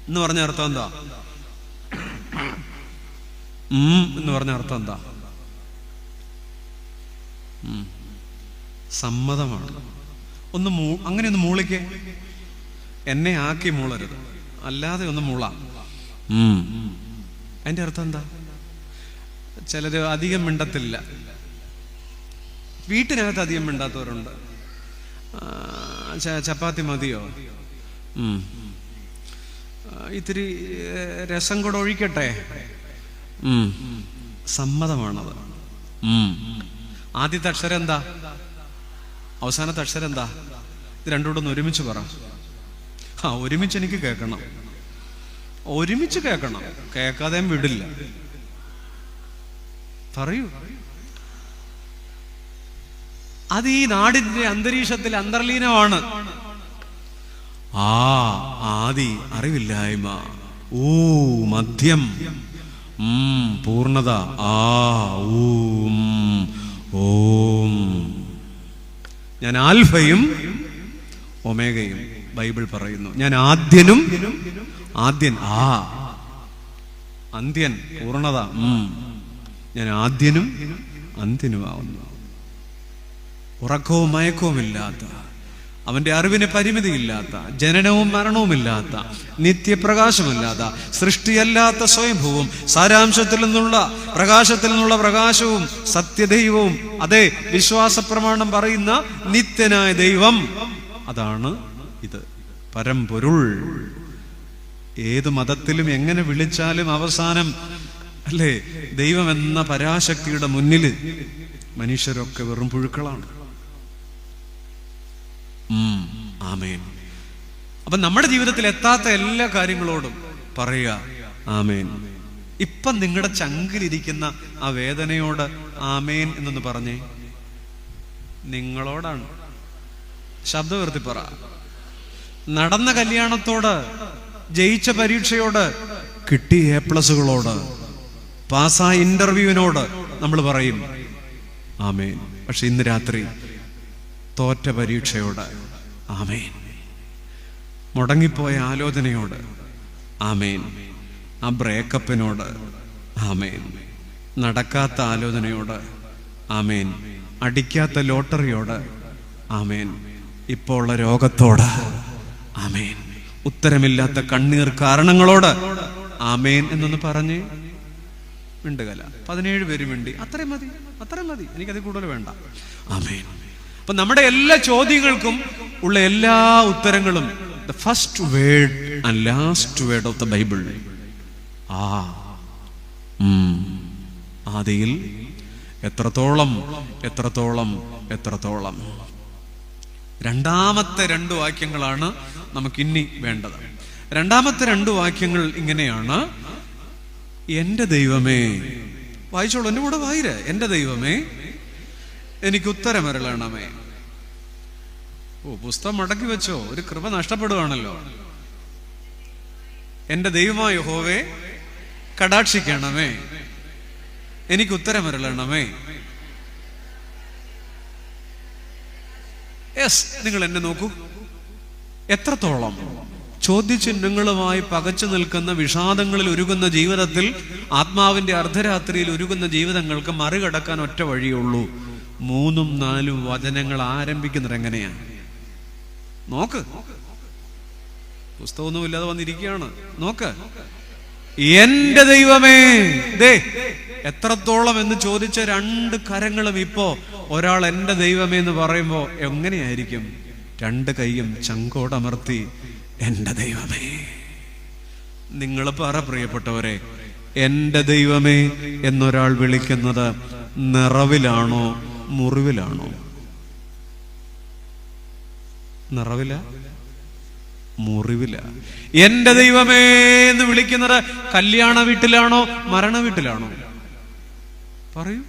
എന്ന് പറഞ്ഞ അർത്ഥം എന്താ? എന്ന് പറഞ്ഞ അർത്ഥം എന്താ? സമ്മതമാണ്. ഒന്ന് അങ്ങനെ ഒന്ന് മൂളിക്ക്. എന്നെ ആക്കി മൂളരുത്, അല്ലാതെ ഒന്ന് മൂളാം. അതിന്റെ അർത്ഥം എന്താ? ചിലര് അധികം മിണ്ടത്തില്ല, വീട്ടിനകത്ത് അധികം മിണ്ടാത്തവരുണ്ട്. ചപ്പാത്തി മതിയോ? ഇത്തിരി രസം കൂടെ ഒഴിക്കട്ടെ. സമ്മതമാണത്. ആദ്യത്തെ അക്ഷരം എന്താ? അവസാനത്തെ അക്ഷരം എന്താ? ഇത് രണ്ടുകൂടെ ഒന്ന് ഒരുമിച്ച് പറ. ഒരുമിച്ച് എനിക്ക് കേൾക്കണം, ഒരുമിച്ച് കേൾക്കണം. കേൾക്കാതെ വിടില്ല. പറയൂ. അത് ഈ നാടിന്റെ അന്തരീക്ഷത്തിൽ അന്തർലീനമാണ്. ആദി അറിവില്ലായ്മ, മധ്യം, പൂർണ്ണത, ഓം. ഞാൻ ആൽഫയും ഒമേഗയും. ബൈബിൾ പറയുന്നു ഞാൻ ആദ്യനും, ആദ്യൻ അന്ത്യൻ, പൂർണ്ണത. ഞാൻ ആദ്യനും അന്ത്യനുമാവുന്നു. ഉറക്കവും മയക്കവുമില്ലാത്ത, അവന്റെ അറിവിന് പരിമിതിയില്ലാത്ത, ജനനവും മരണവുമില്ലാത്ത, നിത്യപ്രകാശമില്ലാത്ത, സൃഷ്ടിയല്ലാത്ത സ്വയംഭൂവും, സാരാംശത്തിൽ നിന്നുള്ള പ്രകാശത്തിൽ നിന്നുള്ള പ്രകാശവും, സത്യദൈവവും, അതേ വിശ്വാസ പ്രമാണം പറയുന്ന നിത്യനായ ദൈവം, അതാണ് ഇത്. പരമ്പൊരുൾ. ഏത് മതത്തിലും എങ്ങനെ വിളിച്ചാലും അവസാനം അല്ലേ ദൈവം എന്ന പരാശക്തിയുടെ മുന്നിൽ മനുഷ്യരൊക്കെ വെറും പുഴുക്കളാണ്. ആമേൻ. അപ്പൊ നമ്മുടെ ജീവിതത്തിൽ എത്താത്ത എല്ലാ കാര്യങ്ങളോടും പറയുക ആമേൻ. ഇപ്പം നിങ്ങളുടെ ചങ്കിലിരിക്കുന്ന ആ വേദനയോട് ആമേൻ എന്നൊന്ന് പറഞ്ഞേ. നിങ്ങളോടാണ്. ശബ്ദം ഉയർത്തി പറ. നടന്ന കല്യാണത്തോട്, ജയിച്ച പരീക്ഷയോട്, കിട്ടിയ A+കളോട്, പാസ്സായ ഇന്റർവ്യൂവിനോട് നമ്മൾ പറയും ആമേൻ. പക്ഷെ ഇന്ന് രാത്രി തോറ്റ പരീക്ഷയോട് ആമേൻ. മുടങ്ങിപ്പോയ ആലോചനയോട് ആമേൻ. ആ ബ്രേക്കപ്പിനോട് ആമേൻ. നടക്കാത്ത ആലോചനയോട് ആമേൻ. അടിക്കാത്ത ലോട്ടറിയോട് ആമേൻ. ഇപ്പോൾ ഉള്ള രോഗത്തോട് ആമേൻ. ഉത്തരമില്ലാത്ത കണ്ണീർ കാരണങ്ങളോട് ആമേൻ എന്നൊന്ന് പറഞ്ഞ് മിണ്ടുകല. 17 പേര് മിണ്ടി. അത്രയും മതി, അത്രയും മതി, എനിക്കത് കൂടുതൽ വേണ്ട. ആമേൻ. അപ്പൊ നമ്മുടെ എല്ലാ ചോദ്യങ്ങൾക്കും ഉള്ള എല്ലാ ഉത്തരങ്ങളും the first word and last word of the Bible. ആദിയിൽ എത്രത്തോളം എത്രത്തോളം എത്രത്തോളം. രണ്ടാമത്തെ 2 വാക്യങ്ങളാണ് നമുക്കിനി വേണ്ടത്. രണ്ടാമത്തെ 2 വാക്യങ്ങൾ ഇങ്ങനെയാണ്. എന്റെ ദൈവമേ, വായിച്ചോളൂ, എന്റെ കൂടെ വായിര്. എന്റെ ദൈവമേ, എനിക്ക് ഉത്തരമരുളണമേ. പുസ്തകം മടക്കി വെച്ചോ, ഒരു കൃപ നഷ്ടപ്പെടുവാണല്ലോ. എന്റെ ദൈവമായ യഹോവേ, കടാക്ഷിക്കണമേ, എനിക്ക് ഉത്തരമരുളണമേ. യെസ്, നിങ്ങൾ എന്നെ നോക്കൂ. എത്രത്തോളം ചോദ്യചിഹ്നങ്ങളുമായി പകച്ചു നിൽക്കുന്ന, വിഷാദങ്ങളിൽ ഉരുകുന്ന ജീവിതത്തിൽ, ആത്മാവിന്റെ അർദ്ധരാത്രിയിൽ ഉരുകുന്ന ജീവിതങ്ങൾക്ക് മറികടക്കാൻ ഒറ്റ വഴിയുള്ളൂ. 3ഉം 4ഉം വചനങ്ങൾ ആരംഭിക്കുന്നത് എങ്ങനെയാ? നോക്ക്. പുസ്തകമൊന്നുമില്ലാതെ വന്നിരിക്കുകയാണ്. നോക്ക്. എന്റെ ദൈവമേ, ദേ എത്രത്തോളം എന്ന് ചോദിച്ച 2 കരങ്ങളും ഇപ്പോ ഒരാൾ എന്റെ ദൈവമേ എന്ന് പറയുമ്പോ എങ്ങനെയായിരിക്കും? 2 കൈയും ചങ്കോടമർത്തി എന്റെ ദൈവമേ. നിങ്ങൾ പറ പ്രിയപ്പെട്ടവരെ, എന്റെ ദൈവമേ എന്നൊരാൾ വിളിക്കുന്നത് നിറവിലാണോ മുറിവിലാണോ? നിറവില, മുറിവില. എന്റെ ദൈവമേ എന്ന് വിളിക്കുന്നത് കല്യാണ വീട്ടിലാണോ മരണ വീട്ടിലാണോ? പറയൂ.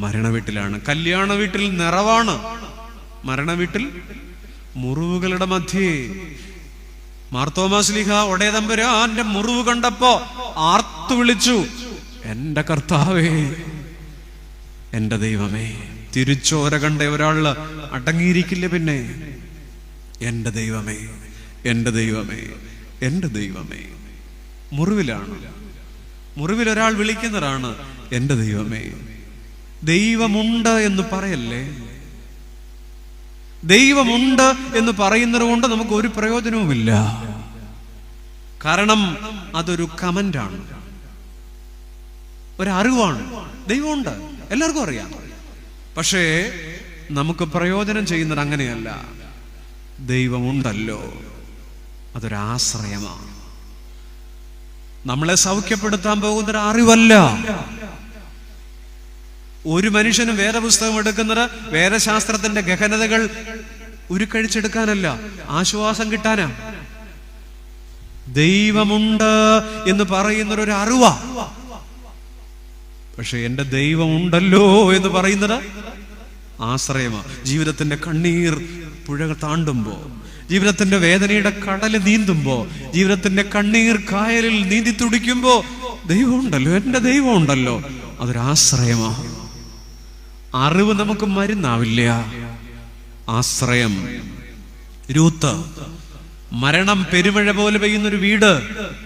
മരണ വീട്ടിലാണ്. കല്യാണ വീട്ടിൽ നിറവാണ്, മരണ വീട്ടിൽ മുറിവുകളുടെ മധ്യേ മാർത്തോമാ ശ്ലീഹ ഒടേതമ്പുരാന്റെ മുറിവ് കണ്ടപ്പോ ആർത്തു വിളിച്ചു, എന്റെ കർത്താവേ, എന്റെ ദൈവമേ. തിരിച്ചോര കണ്ട ഒരാള് അടങ്ങിയിരിക്കില്ല. പിന്നെ എന്റെ ദൈവമേ, എന്റെ ദൈവമേ, എന്റെ ദൈവമേ. മുറിവിലാണ്, മുറിവിൽ ഒരാൾ വിളിക്കുന്നതാണ് എന്റെ ദൈവമേ. ദൈവമുണ്ട് എന്ന് പറയല്ലേ. ദൈവമുണ്ട് എന്ന് പറയുന്നത് കൊണ്ട് നമുക്ക് ഒരു പ്രയോജനവുമില്ല. കാരണം അതൊരു കമന്റാണ്, ഒരറിവാണ്. ദൈവമുണ്ട് എല്ലാവർക്കും അറിയാം. പക്ഷേ നമുക്ക് പ്രയോജനം ചെയ്യുന്നത് അങ്ങനെയല്ല. ദൈവമുണ്ടല്ലോ, അതൊരാശ്രയമാണ്. നമ്മളെ സൗഖ്യപ്പെടുത്താൻ പോകുന്നൊരു അറിവല്ല. ഒരു മനുഷ്യനും വേദപുസ്തകം എടുക്കുന്നത് വേദശാസ്ത്രത്തിന്റെ ഗഹനതകൾ ഉരുക്കഴിച്ചെടുക്കാനല്ല, ആശ്വാസം കിട്ടാനാ. ദൈവമുണ്ട് എന്ന് പറയുന്നൊരു അറിവാ. പക്ഷെ എന്റെ ദൈവമുണ്ടല്ലോ എന്ന് പറയുന്നത് ആശ്രയമാ. ജീവിതത്തിന്റെ കണ്ണീർ പുഴകൾ താണ്ടുമ്പോ, ജീവിതത്തിന്റെ വേദനയുടെ കടല് നീന്തുമ്പോ, ജീവിതത്തിന്റെ കണ്ണീർ കായലിൽ നീന്തി തുടിക്കുമ്പോ ദൈവമുണ്ടല്ലോ, എന്റെ ദൈവമുണ്ടല്ലോ, അതൊരാശ്രയമാ. അറിവ് നമുക്ക് മരുന്നാവില്ല, ആശ്രയം. രൂത്ത്, മരണം പെരുമഴ പോലെ പെയ്യുന്നൊരു വീട്,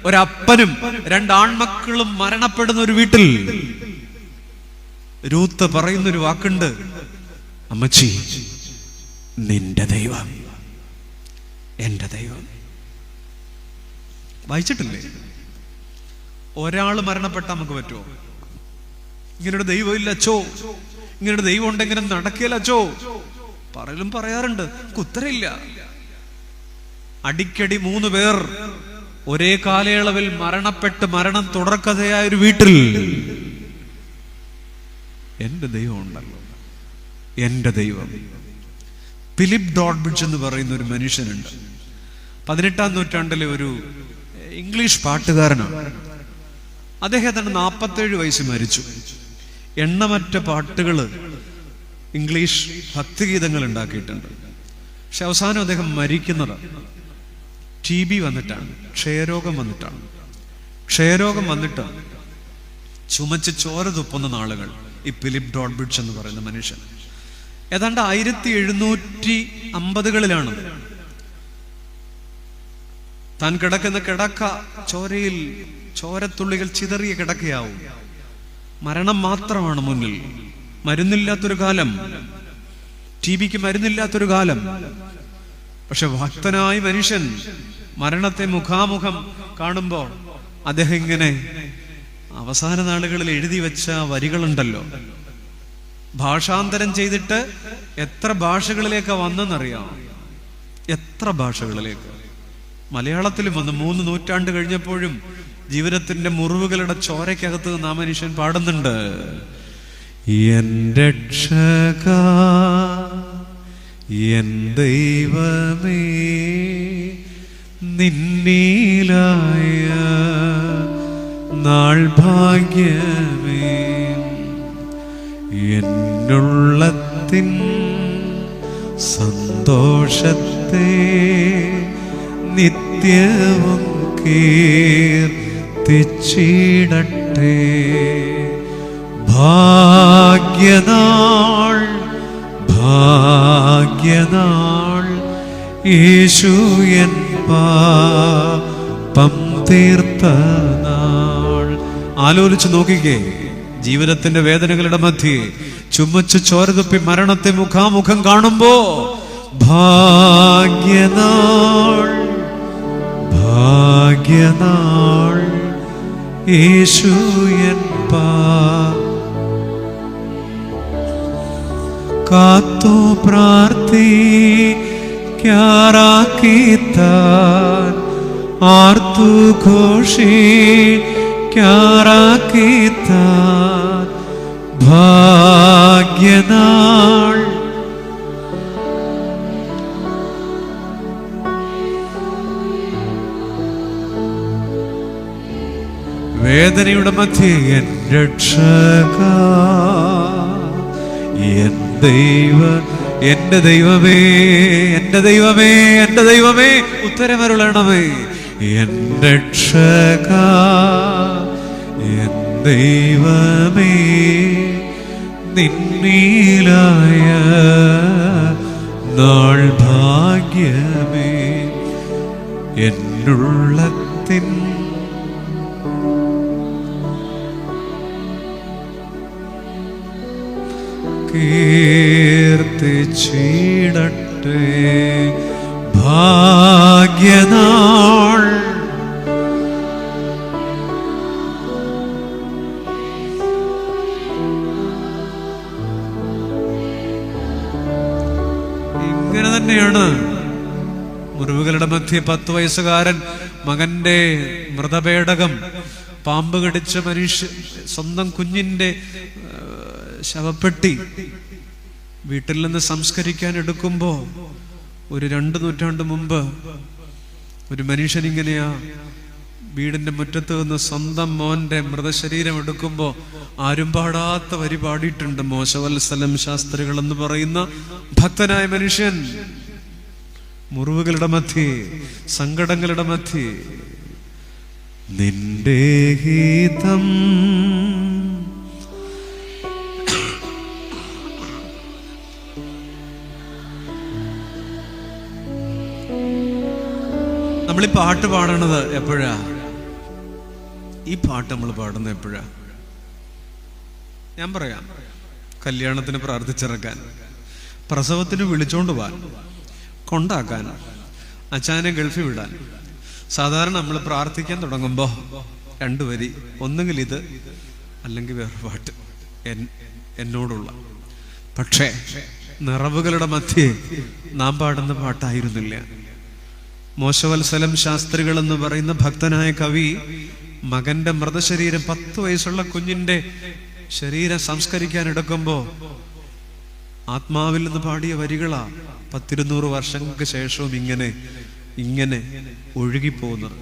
ഒരപ്പനും രണ്ടാൺമക്കളും മരണപ്പെടുന്ന ഒരു വീട്ടിൽ രൂത്ത് പറയുന്നൊരു വാക്കുണ്ട്, അമ്മച്ചി, നിന്റെ ദൈവം എന്റെ ദൈവം. വായിച്ചിട്ടില്ലേ? ഒരാള് മരണപ്പെട്ടാൽ നമുക്ക് പറ്റുമോ? ഇങ്ങനൊരു ദൈവം ഇല്ല അച്ചോ, ഇങ്ങനൊരു ദൈവം ഉണ്ടെങ്കിലും നടക്കില്ല അച്ചോ പറയലും പറയാറുണ്ട്. ഉത്തരയില്ല. അടിക്കടി 3 പേർ ഒരേ കാലയളവിൽ മരണപ്പെട്ട് മരണം തുടർക്കഥയായ ഒരു വീട്ടിൽ എന്റെ ദൈവം ഉണ്ടല്ലോ, എന്റെ ദൈവം. ഫിലിപ്പ് ഡോഡ്ബ്രിഡ്ജ് എന്ന് പറയുന്ന ഒരു മനുഷ്യനുണ്ട്. 18-ാം നൂറ്റാണ്ടിലെ ഒരു ഇംഗ്ലീഷ് പാട്ടുകാരനാണ്. അദ്ദേഹത്തിന് 47 വയസ്സ് മരിച്ചു. എണ്ണമറ്റ പാട്ടുകൾ, ഇംഗ്ലീഷ് ഭക്തിഗീതങ്ങൾ ഉണ്ടാക്കിയിട്ടുണ്ട്. പക്ഷെ അവസാനം അദ്ദേഹം മരിക്കുന്നത് TB വന്നിട്ടാണ്, ക്ഷയരോഗം വന്നിട്ടാണ്. ക്ഷയരോഗം വന്നിട്ട് ചുമച്ച് ചോര തുപ്പുന്ന നാളുകൾ ഈ ഫിലിപ്പ് ഡോഡ്ബ്രിഡ്ജ് എന്ന് പറയുന്ന മനുഷ്യൻ. ഏതാണ്ട് 1750-കളിലാണ് താൻ കിടക്കുന്ന കിടക്ക ചോരയിൽ ചോരത്തുള്ളികൾ ചിതറിയ കിടക്കയാവും. മരണം മാത്രമാണ് മുന്നിൽ. മരുന്നില്ലാത്തൊരു കാലം, TBക്ക് മരുന്നില്ലാത്തൊരു കാലം. പക്ഷെ ഭക്തനായ മനുഷ്യൻ മരണത്തെ മുഖാമുഖം കാണുമ്പോൾ അദ്ദേഹം ഇങ്ങനെ അവസാന നാളുകളിൽ എഴുതി വെച്ച വരികളുണ്ടല്ലോ, ഭാഷാന്തരം ചെയ്തിട്ട് എത്ര ഭാഷകളിലേക്ക് വന്നെന്നറിയാം. എത്ര ഭാഷകളിലേക്ക്. മലയാളത്തിലും വന്ന് 3 നൂറ്റാണ്ട് കഴിഞ്ഞപ്പോഴും ജീവിതത്തിന്റെ മുറിവുകളുടെ ചോരയ്ക്കകത്ത് നിന്ന് ആ മനുഷ്യൻ പാടുന്നുണ്ട്, എന്റെ രക്ഷകാ, എൻ ദൈവമേ, നിന്നിലായ നാൾ ഭാഗ്യമേ, എന്നുള്ളത്തിൻ സന്തോഷത്തെ നിത്യവും കീർത്തിച്ചിടട്ടെ. ഭാഗ്യനാൾ, ഭാഗ്യനാൾ, യേശു എൻ പാപം തീർത്ത നാൾ. ആലോചിച്ച് നോക്കിക്കേ, ജീവിതത്തിന്റെ വേദനകളുടെ മധ്യേ ചുമച്ച് ചോരതുപ്പി മരണത്തെ മുഖാമുഖം കാണുമ്പോ ഭാഗ്യനാൾ, ഭാഗ്യനാൾ, യേശു എൻ കാത്തു പ്രാർത്ഥിക്കാറാക്കിത്താൻ, ആർത്തു ഘോഷിക്കാറാക്കിത്താൻ, ഭാഗ്യനാൾ. വേദനയുടെ മധ്യേ എൻ രക്ഷക, എൻ ദൈവ, എൻ എൻ്റെ ദൈവമേ, എൻ്റെ ദൈവമേ, എൻ്റെ ദൈവമേ, ഉത്തരമരുളണമേ. എൻ്റെ രക്ഷകാ, എൻ ദൈവമേ, നിന്നിലായ നാൾ ഭാഗ്യമേ. എന്നുള്ളത്തിൻ കീർത്തിച്ചിടട്ടെ ഭാഗ്യനാൾ. ഇങ്ങനെ തന്നെയാണ് മുറിവുകളുടെ മധ്യേ 10 വയസ്സുകാരൻ മകന്റെ മൃതപേടകം പാമ്പ് കടിച്ച സ്വന്തം കുഞ്ഞിന്റെ ശവപ്പെട്ടി വീട്ടിൽ നിന്ന് സംസ്കരിക്കാൻ എടുക്കുമ്പോ ഒരു 2 നൂറ്റാണ്ട് മുമ്പ് ഒരു മനുഷ്യൻ ഇങ്ങനെയാ വീടിന്റെ മുറ്റത്ത് നിന്ന് സ്വന്തം മോന്റെ മൃതശരീരം എടുക്കുമ്പോ ആരും പാടാത്ത വരി പാടിയിട്ടുണ്ട്. മോശവത്സലം ശാസ്ത്രികൾ എന്ന് പറയുന്ന ഭക്തനായ മനുഷ്യൻ മുറിവുകളുടെ മധ്യേ, സങ്കടങ്ങളുടെ മധ്യേ നിന്റെ ഗീതം നമ്മളീ പാട്ട് പാടണത് എപ്പോഴാ? ഈ പാട്ട് നമ്മൾ പാടുന്നത് എപ്പോഴാ? ഞാൻ പറയാം, കല്യാണത്തിന് പ്രാർത്ഥിച്ചിറക്കാൻ, പ്രസവത്തിന് വിളിച്ചോണ്ട് പോവാൻ, കൊണ്ടാക്കാൻ, അച്ഛനെ ഗൾഫിൽ വിടാൻ. സാധാരണ നമ്മൾ പ്രാർത്ഥിക്കാൻ തുടങ്ങുമ്പോൾ 2 വരി, ഒന്നുകിൽ ഇത് അല്ലെങ്കിൽ വേറെ പാട്ട് എന്നോടുള്ള. പക്ഷേ നിറവുകളുടെ മധ്യേ നാം പാടുന്ന പാട്ടായിരുന്നില്ല. മോശവത്സലം ശാസ്ത്രികൾ എന്ന് പറയുന്ന ഭക്തനായ കവി മകന്റെ മൃതശരീരം 10 വയസ്സുള്ള കുഞ്ഞിന്റെ ശരീരം സംസ്കരിക്കാൻ എടുക്കുമ്പോ ആത്മാവിൽ നിന്ന് പാടിയ വരികളാ 100-200 വർഷങ്ങൾക്ക് ശേഷവും ഇങ്ങനെ ഒഴുകിപ്പോകുന്നത്.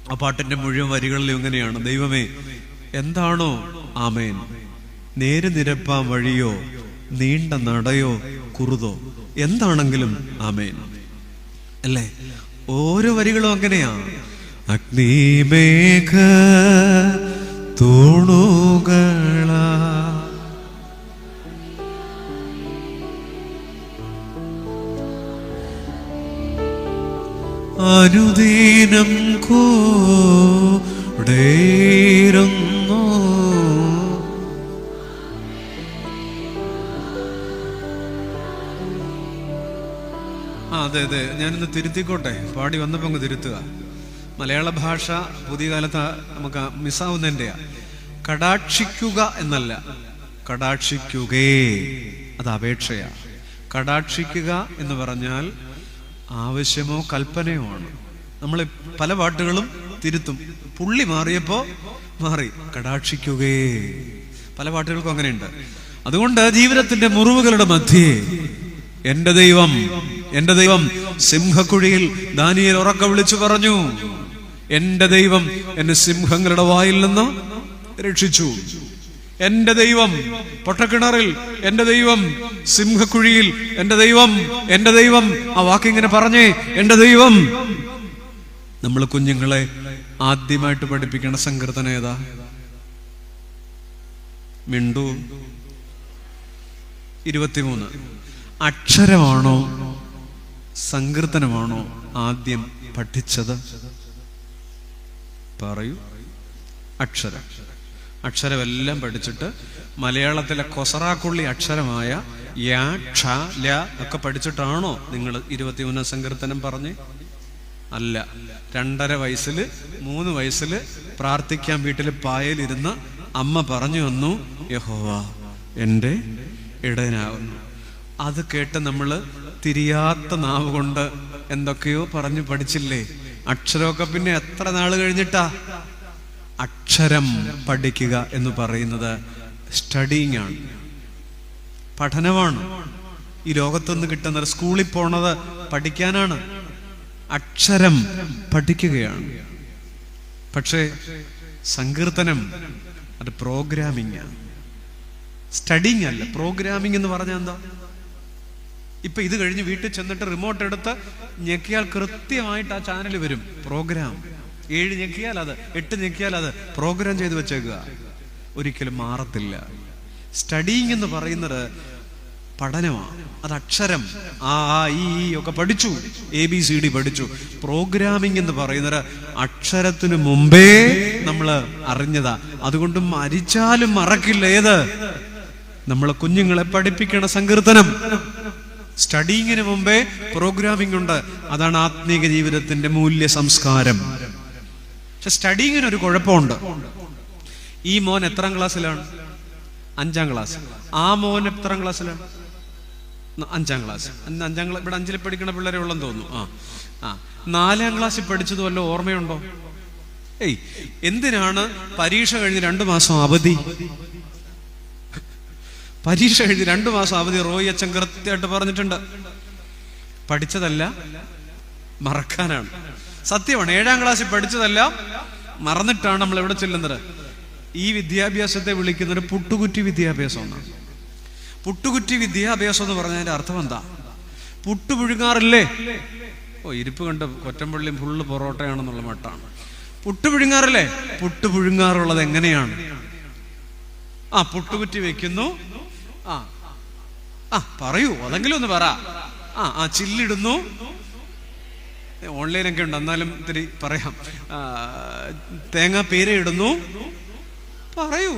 ആ പാട്ടിന്റെ മുഴുവൻ വരികളിലും ഇങ്ങനെയാണ്: ദൈവമേ, എന്താണോ ആമേൻ, നേര് നിരപ്പാം വഴിയോ നീണ്ട നടയോ കുറുതോ, എന്താണെങ്കിലും ആമേൻ അല്ലേ? ഓരോ വരികളും അങ്ങനെയാ. അഗ്നിമേഘ തൂണുകളാ അനുദീനം കൂടെയിരുന്നു. അതെ, ഞാനിന്ന് തിരുത്തിക്കോട്ടെ, പാടി വന്നപ്പോ അങ്ങ് തിരുത്തുക. മലയാള ഭാഷ പുതിയ കാലത്ത് നമുക്ക് മിസ്സാവുന്നതിൻ്റെയാ. കടാക്ഷിക്കുക എന്നല്ല, കടാക്ഷിക്കുകേ, അത് അപേക്ഷയാ. കടാക്ഷിക്കുക എന്ന് പറഞ്ഞാൽ ആവശ്യമോ കൽപ്പനയോ ആണ്. നമ്മൾ പല പാട്ടുകളും തിരുത്തും. പുള്ളി മാറിയപ്പോ മാറി, കടാക്ഷിക്കുകേ. പല പാട്ടുകൾക്കും അങ്ങനെയുണ്ട്. അതുകൊണ്ട് ജീവിതത്തിന്റെ മുറിവുകളുടെ മധ്യേ എന്റെ ദൈവം, എന്റെ ദൈവം സിംഹക്കുഴിയിൽ ദാനിയേൽ ഉറക്കെ വിളിച്ചു പറഞ്ഞു, എന്റെ ദൈവം എന്നെ സിംഹങ്ങളുടെ വായിൽ നിന്ന് രക്ഷിച്ചു. എന്റെ ദൈവം പൊട്ടക്കിണറിൽ, എന്റെ ദൈവം സിംഹക്കുഴിയിൽ, എന്റെ ദൈവം, എന്റെ ദൈവം. ആ വാക്കിങ്ങനെ പറഞ്ഞേ, എന്റെ ദൈവം. നമ്മൾ കുഞ്ഞുങ്ങളെ ആദ്യമായിട്ട് പഠിപ്പിക്കേണ്ട സങ്കീർത്തനം ഏതാ? മിണ്ടു 23. അക്ഷരമാണോ സങ്കീർത്തനമാണോ ആദ്യം പഠിച്ചത്? പറയൂ. അക്ഷരമെല്ലാം പഠിച്ചിട്ട് മലയാളത്തിലെ കൊസറാക്കുള്ളി അക്ഷരമായ യാ, ക്ഷ, ല ഒക്കെ പഠിച്ചിട്ടാണോ നിങ്ങൾ 23 സങ്കീർത്തനം പറഞ്ഞ്? അല്ല. 2.5 വയസ്സിൽ 3 വയസ്സിൽ പ്രാർത്ഥിക്കാൻ വീട്ടിൽ പായലിരുന്ന അമ്മ പറഞ്ഞു വന്നു, യഹോവ എൻ്റെ ഇടയനാകുന്നു. അത് കേട്ട് നമ്മൾ തിരിയാത്ത നാവ് കൊണ്ട് എന്തൊക്കെയോ പറഞ്ഞു പഠിച്ചില്ലേ? അക്ഷരമൊക്കെ പിന്നെ എത്ര നാള് കഴിഞ്ഞിട്ടാ? അക്ഷരം പഠിക്കുക എന്ന് പറയുന്നത് സ്റ്റഡിങ് ആണ്, പഠനമാണ്. ഈ ലോകത്തുനിന്ന് കിട്ടുന്നത്, സ്കൂളിൽ പോണത് പഠിക്കാനാണ്. അക്ഷരം പഠിക്കുകയാണ്. പക്ഷേ സങ്കീർത്തനം അത് പ്രോഗ്രാമിംഗ് ആണ്, സ്റ്റഡിങ് അല്ല. പ്രോഗ്രാമിംഗ് എന്ന് പറഞ്ഞാൽ എന്താ? ഇപ്പൊ ഇത് കഴിഞ്ഞ് വീട്ടിൽ ചെന്നിട്ട് റിമോട്ട് എടുത്ത് ഞെക്കിയാൽ കൃത്യമായിട്ട് ആ ചാനൽ വരും. പ്രോഗ്രാം 7 ഞെക്കിയാൽ അത്, 8 ഞെക്കിയാൽ അത് പ്രോഗ്രാം ചെയ്ത് വെച്ചേക്കുക. ഒരിക്കലും മാറത്തില്ല. സ്റ്റഡിങ് എന്ന് പറയുന്നത് പഠനമാണ്. അത് അക്ഷരം ആ ഈ ഒക്കെ പഠിച്ചു, ABCD പഠിച്ചു. പ്രോഗ്രാമിംഗ് എന്ന് പറയുന്നത് അക്ഷരത്തിന് മുമ്പേ നമ്മൾ അറിഞ്ഞതാ. അതുകൊണ്ട് മരിച്ചാലും മറക്കില്ല. ഏത്? നമ്മളെ കുഞ്ഞുങ്ങളെ പഠിപ്പിക്കണ സങ്കീർത്തനം. സ്റ്റഡിങ്ങിന് മുമ്പേ പ്രോഗ്രാമിംഗ് ഉണ്ട്. അതാണ് ആത്മീക ജീവിതത്തിന്റെ മൂല്യ സംസ്കാരം. പക്ഷെ സ്റ്റഡിങ്ങിന് ഒരു കുഴപ്പമുണ്ട്. ഈ മോൻ എത്രാം ക്ലാസ്സിലാണ്? 5ാം ക്ലാസ്. ആ മോൻ എത്രാം ക്ലാസ്സിലാണ്? 5ാം ക്ലാസ്. 5ാം ക്ലാസ്. ഇവിടെ 5ൽ പഠിക്കണ പിള്ളേരെ ഉള്ളെന്ന് തോന്നുന്നു. 4ാം ക്ലാസ്സിൽ പഠിച്ചത് വല്ല ഓർമ്മയുണ്ടോ? എന്തിനാണ് പരീക്ഷ കഴിഞ്ഞ് 2 മാസം അവധി? പരീക്ഷ കഴിഞ്ഞ് 2 മാസം അവധി റോയി അച്ഛൻ കൃത്യമായിട്ട് പറഞ്ഞിട്ടുണ്ട്. പഠിച്ചതല്ല, മറക്കാനാണ്. സത്യമാണ്. 7ാം ക്ലാസ്സിൽ പഠിച്ചതല്ല മറന്നിട്ടാണ് നമ്മൾ എവിടെ ചെല്ലുന്നത്. ഈ വിദ്യാഭ്യാസത്തെ വിളിക്കുന്നത് പുട്ടുകുറ്റി വിദ്യാഭ്യാസം എന്നാണ്. പുട്ടുകുറ്റി വിദ്യാഭ്യാസം എന്ന് പറഞ്ഞതിന്റെ അർത്ഥം എന്താ? പുട്ടു പുഴുങ്ങാറില്ലേ? ഇരിപ്പ് കണ്ട് കൊറ്റമ്പള്ളിയും ഫുള്ള് പൊറോട്ടയാണെന്നുള്ള മട്ടാണ്. പുട്ടു പുഴുങ്ങാറില്ലേ? പുട്ടു പുഴുങ്ങാറുള്ളത് എങ്ങനെയാണ്? പുട്ടുകുറ്റി വെക്കുന്നു. പറയൂ, അതെങ്കിലും ഒന്ന് പറ. ചില്ലിടുന്നു. ഓൺലൈനൊക്കെ ഉണ്ട്, എന്നാലും ഇത്തിരി പറയാം. തേങ്ങ പേര ഇടുന്നു. പറയൂ.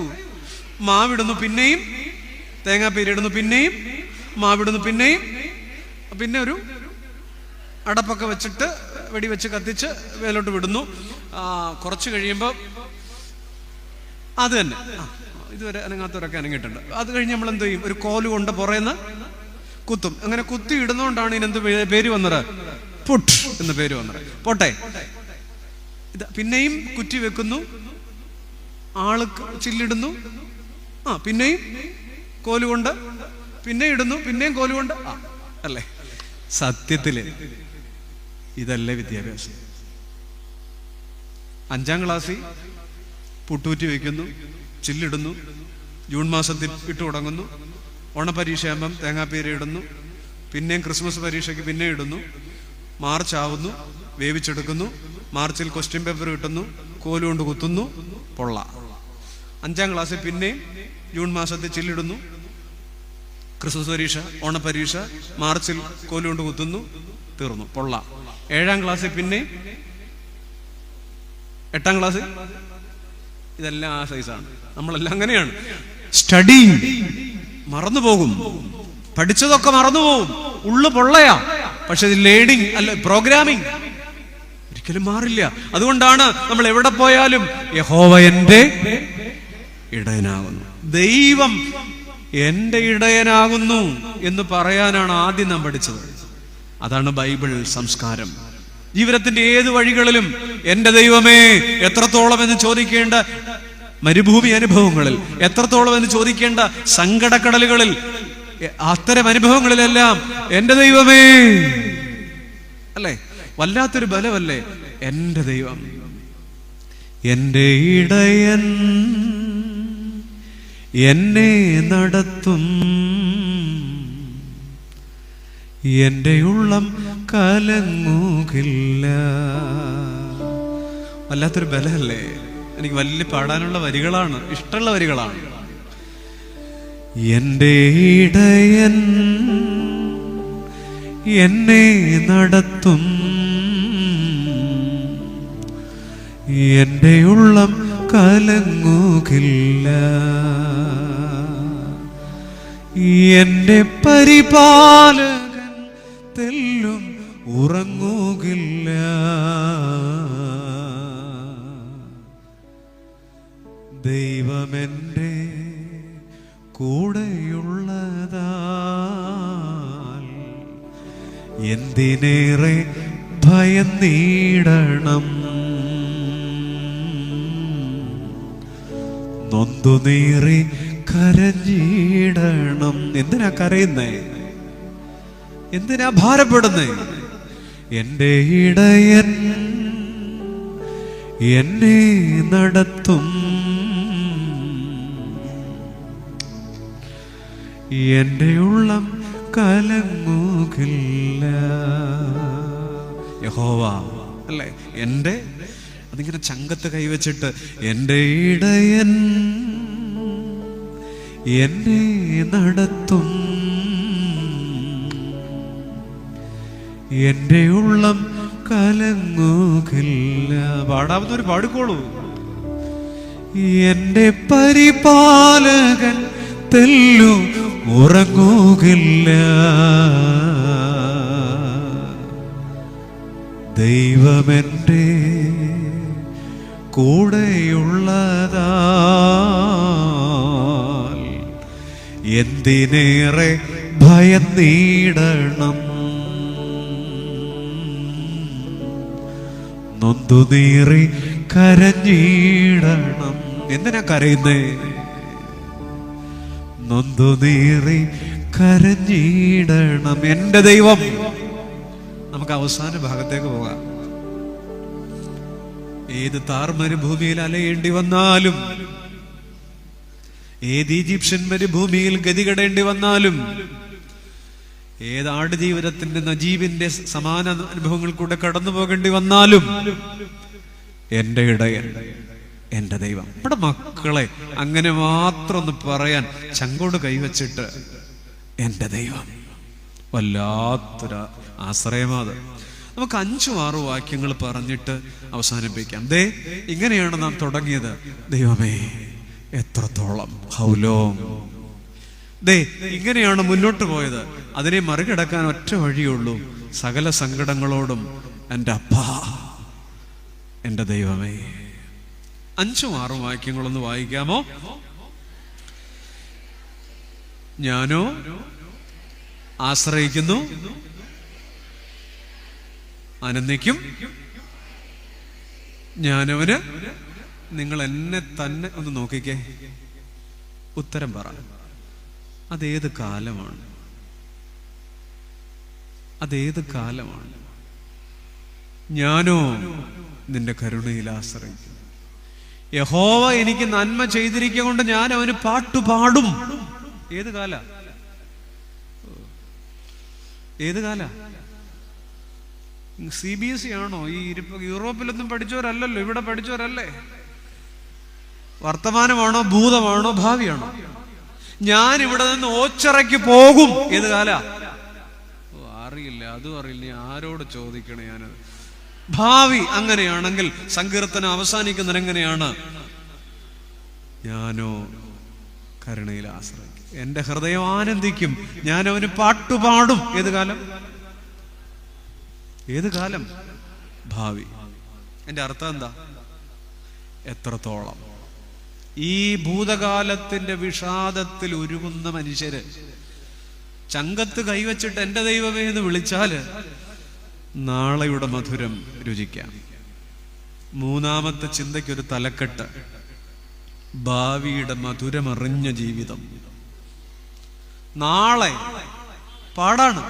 മാവിടുന്നു, പിന്നെയും തേങ്ങാ പേര ഇടുന്നു, പിന്നെയും മാവിടുന്നു, പിന്നെയും പിന്നെ ഒരു അടപ്പൊക്കെ വെച്ചിട്ട് വെടിവെച്ച് കത്തിച്ച് വേലോട്ട് വിടുന്നു. കുറച്ച് കഴിയുമ്പോൾ അത് തന്നെ ഇതുവരെ അനങ്ങാത്തവരൊക്കെ അനങ്ങിയിട്ടുണ്ട്. അത് കഴിഞ്ഞ് നമ്മൾ എന്ത് ചെയ്യും? ഒരു കോല് കൊണ്ട് പുറയുന്ന കുത്തും. അങ്ങനെ കുത്തി ഇടുന്നോണ്ടാണ് ഇതിനെന്ത് പേര് വന്നത്? പുട്ട് എന്ന് പേര് വന്നത്. പോട്ടെ, ഇത് പിന്നെയും കുറ്റി വെക്കുന്നു, ആള് ചില്ലിടുന്നു, പിന്നെയും കോലുകൊണ്ട്, പിന്നെ ഇടുന്നു, പിന്നെയും കോലുകൊണ്ട്. അല്ലേ? സത്യത്തില് ഇതല്ലേ വിദ്യാഭ്യാസം? 5ാം ക്ലാസ്സിൽ പുട്ടുകുറ്റി വയ്ക്കുന്നു, ചില്ലിടുന്നു, ജൂൺ മാസത്തിൽ ഇട്ട് തുടങ്ങുന്നു, ഓണപരീക്ഷയാകുമ്പം തേങ്ങാപ്പീര ഇടുന്നു, പിന്നെയും ക്രിസ്മസ് പരീക്ഷയ്ക്ക് പിന്നെ ഇടുന്നു, മാർച്ച് ആവുന്നു, വേവിച്ചെടുക്കുന്നു, മാർച്ചിൽ ക്വസ്റ്റ്യൻ പേപ്പർ കിട്ടുന്നു, കോലുകൊണ്ട് കുത്തുന്നു, പൊള്ള. 5ാം ക്ലാസ്സിൽ പിന്നെയും ജൂൺ മാസത്തിൽ ചില്ലിടുന്നു, ക്രിസ്മസ് പരീക്ഷ, ഓണപരീക്ഷ, മാർച്ചിൽ കോലുകൊണ്ട് കുത്തുന്നു, തീർന്നു, പൊള്ള. 7ാം ക്ലാസ്സിൽ പിന്നെയും, 8ാം ക്ലാസ്സിൽ ഇതെല്ലാം ആ സൈസാണ്. നമ്മളെല്ലാം അങ്ങനെയാണ്. സ്റ്റഡി മറന്നുപോകും, പഠിച്ചതൊക്കെ മറന്നുപോകും, ഉള്ളു പൊള്ളയാ. പക്ഷെ ലേണിംഗ് അല്ല, പ്രോഗ്രാമിംഗ് ഒരിക്കലും മാറില്ല. അതുകൊണ്ടാണ് നമ്മൾ എവിടെ പോയാലും യഹോവ എന്റെ ഇടയനാകുന്നു, ദൈവം എന്റെ ഇടയനാകുന്നു എന്ന് പറയാനാണ് ആദ്യം നാം പഠിച്ചത്. അതാണ് ബൈബിൾ സംസ്കാരം. ജീവിതത്തിന്റെ ഏത് വഴികളിലും എന്റെ ദൈവമേ എത്രത്തോളം എന്ന് ചോദിക്കേണ്ട മരുഭൂമി അനുഭവങ്ങളിൽ, എത്രത്തോളം എന്ന് ചോദിക്കേണ്ട സങ്കടക്കടലുകളിൽ, അത്തരം അനുഭവങ്ങളിലെല്ലാം എന്റെ ദൈവമേ, അല്ലേ? വല്ലാത്തൊരു ബലമല്ലേ എന്റെ ദൈവം. എന്റെ ഇടയൻ എന്നെ നടത്തും, എന്റെ ഉള്ളം കലങ്ങുകില്ല. വല്ലാത്തൊരു ബലമല്ലേ? എനിക്ക് വലിയ പാടാനുള്ള വരികളാണ്, ഇഷ്ടമുള്ള വരികളാണ്. എന്റെ ഇടയൻ എന്നെ നടത്തും, എന്റെ ഉള്ളം കലങ്ങുകില്ല, എന്റെ പരിപാലകൻ തെല്ലും ഉറങ്ങുകില്ല. ദൈവമെന്റെ കൂടെയുള്ളതാൽ എന്തിനേറെ ഭയന്നീടണം, നൊന്തുനീറി കരഞ്ഞിടണം. എന്തിനാ കരയുന്നേ? എന്തിനാ ഭാരപ്പെടുന്നേ? എന്റെ ഇടയൻ എന്നെ നടത്തും, എന്റെ ഉള്ളം കലങ്ങുകില്ല. യഹോവ അല്ലേ എൻ്റെ, അതിങ്ങനെ ചങ്കത്ത് കൈവച്ചിട്ട്, എൻ്റെ ഇടയൻ എന്നെ നടത്തും, എൻ്റെ ഉള്ളം കലങ്ങുകില്ല. പാടാവുന്നവർ പാടിക്കോളൂ. എൻ്റെ പരിപാലകൻ തെല്ലു ഉറങ്ങുകില്ല, ദൈവമെൻ്റെ കൂടെയുള്ളതാൽ എന്തിനേറെ ഭയന്നീടണം, നൊന്തുനീറി കരഞ്ഞിടണം. എന്തിനാ കരയുന്നേ? നൊന്തുനീറി കരഞ്ഞിടണം എൻ്റെ ദൈവം. നമുക്ക് അവസാന ഭാഗത്തേക്ക് പോകാം. ഏത് താർ മരുഭൂമിയിൽ അലയേണ്ടി വന്നാലും, ഏത് ഈജിപ്ഷ്യൻ മരുഭൂമിയിൽ ഗതികെടേണ്ടി വന്നാലും, ഏത് ആടുജീവിതത്തിന്റെ നജീബിന്റെ സമാന അനുഭവങ്ങൾ കൂടെ കടന്നു പോകേണ്ടി വന്നാലും, എൻ്റെ ഇടയൻ എൻ്റെ ദൈവം. നമ്മുടെ മക്കളെ അങ്ങനെ മാത്രം ഒന്ന് പറയാൻ ചങ്കോട് കൈവച്ചിട്ട്, എൻ്റെ ദൈവം, വല്ലാത്തൊരു ആശ്രയമാത്. നമുക്ക് 5-6 വാക്യങ്ങൾ പറഞ്ഞിട്ട് അവസാനിപ്പിക്കാം. ദേ ഇങ്ങനെയാണ് നാം തുടങ്ങിയത്. ദൈവമേ എത്രത്തോളം, ഹൗലോം. ദേ ഇങ്ങനെയാണ് മുന്നോട്ട് പോയത്. അതിനെ മറികടക്കാൻ ഒറ്റ വഴിയുള്ളൂ. സകല സങ്കടങ്ങളോടും എൻ്റെ അപ്പാ, എൻ്റെ ദൈവമേ. 5-6 വാക്യങ്ങളൊന്ന് വായിക്കാമോ? ഞാനോ ആശ്രയിക്കുന്നു, ആനന്ദിക്കും, ഞാനവന്. നിങ്ങൾ എന്നെ തന്നെ ഒന്ന് നോക്കിക്കേ, ഉത്തരം പറ. അതേത് കാലമാണ്? അതേത് കാലമാണ്? ഞാനോ നിന്റെ കരുണയിൽ ആശ്രയിക്കും. യഹോവ എനിക്ക് നന്മ ചെയ്തിരിക്കൊണ്ട് ഞാൻ അവന് പാട്ടുപാടും. ഏത് കാല? ഏത് കാല? CBSE ആണോ? ഈ യൂറോപ്പിലൊന്നും പഠിച്ചവരല്ലല്ലോ, ഇവിടെ പഠിച്ചവരല്ലേ? വർത്തമാനമാണോ, ഭൂതമാണോ, ഭാവിയാണോ? ഞാൻ ഇവിടെ നിന്ന് ഓച്ചിറയ്ക്ക് പോകും. ഏത് കാല? അറിയില്ല, അതും അറിയില്ല, ആരോട് ചോദിക്കണേ ഞാനത്. ഭാവി. അങ്ങനെയാണെങ്കിൽ സങ്കീർത്തനം അവസാനിക്കുന്നത് എങ്ങനെയാണ്? ഞാനോ കരുണയിൽ ആശ്രയിക്കും, എൻ്റെ ഹൃദയം ആനന്ദിക്കും, ഞാൻ അവന് പാട്ടുപാടും. ഏത് കാലം? ഏത് കാലം? ഭാവി. എൻ്റെ അർത്ഥം എന്താ? എത്രത്തോളം. ഈ ഭൂതകാലത്തിന്റെ വിഷാദത്തിൽ ഉരുകുന്ന മനുഷ്യര് ചങ്കത്ത് കൈവച്ചിട്ട് എൻ്റെ ദൈവമേ എന്ന് വിളിച്ചാല് നാളെയുടെ മധുരം രുചിക്കാം. മൂന്നാമത്തെ ചിന്തയ്ക്കൊരു തലക്കെട്ട്: ഭാവിയുടെ മധുരമറിഞ്ഞ ജീവിതം. നാളെ പാടാണ്,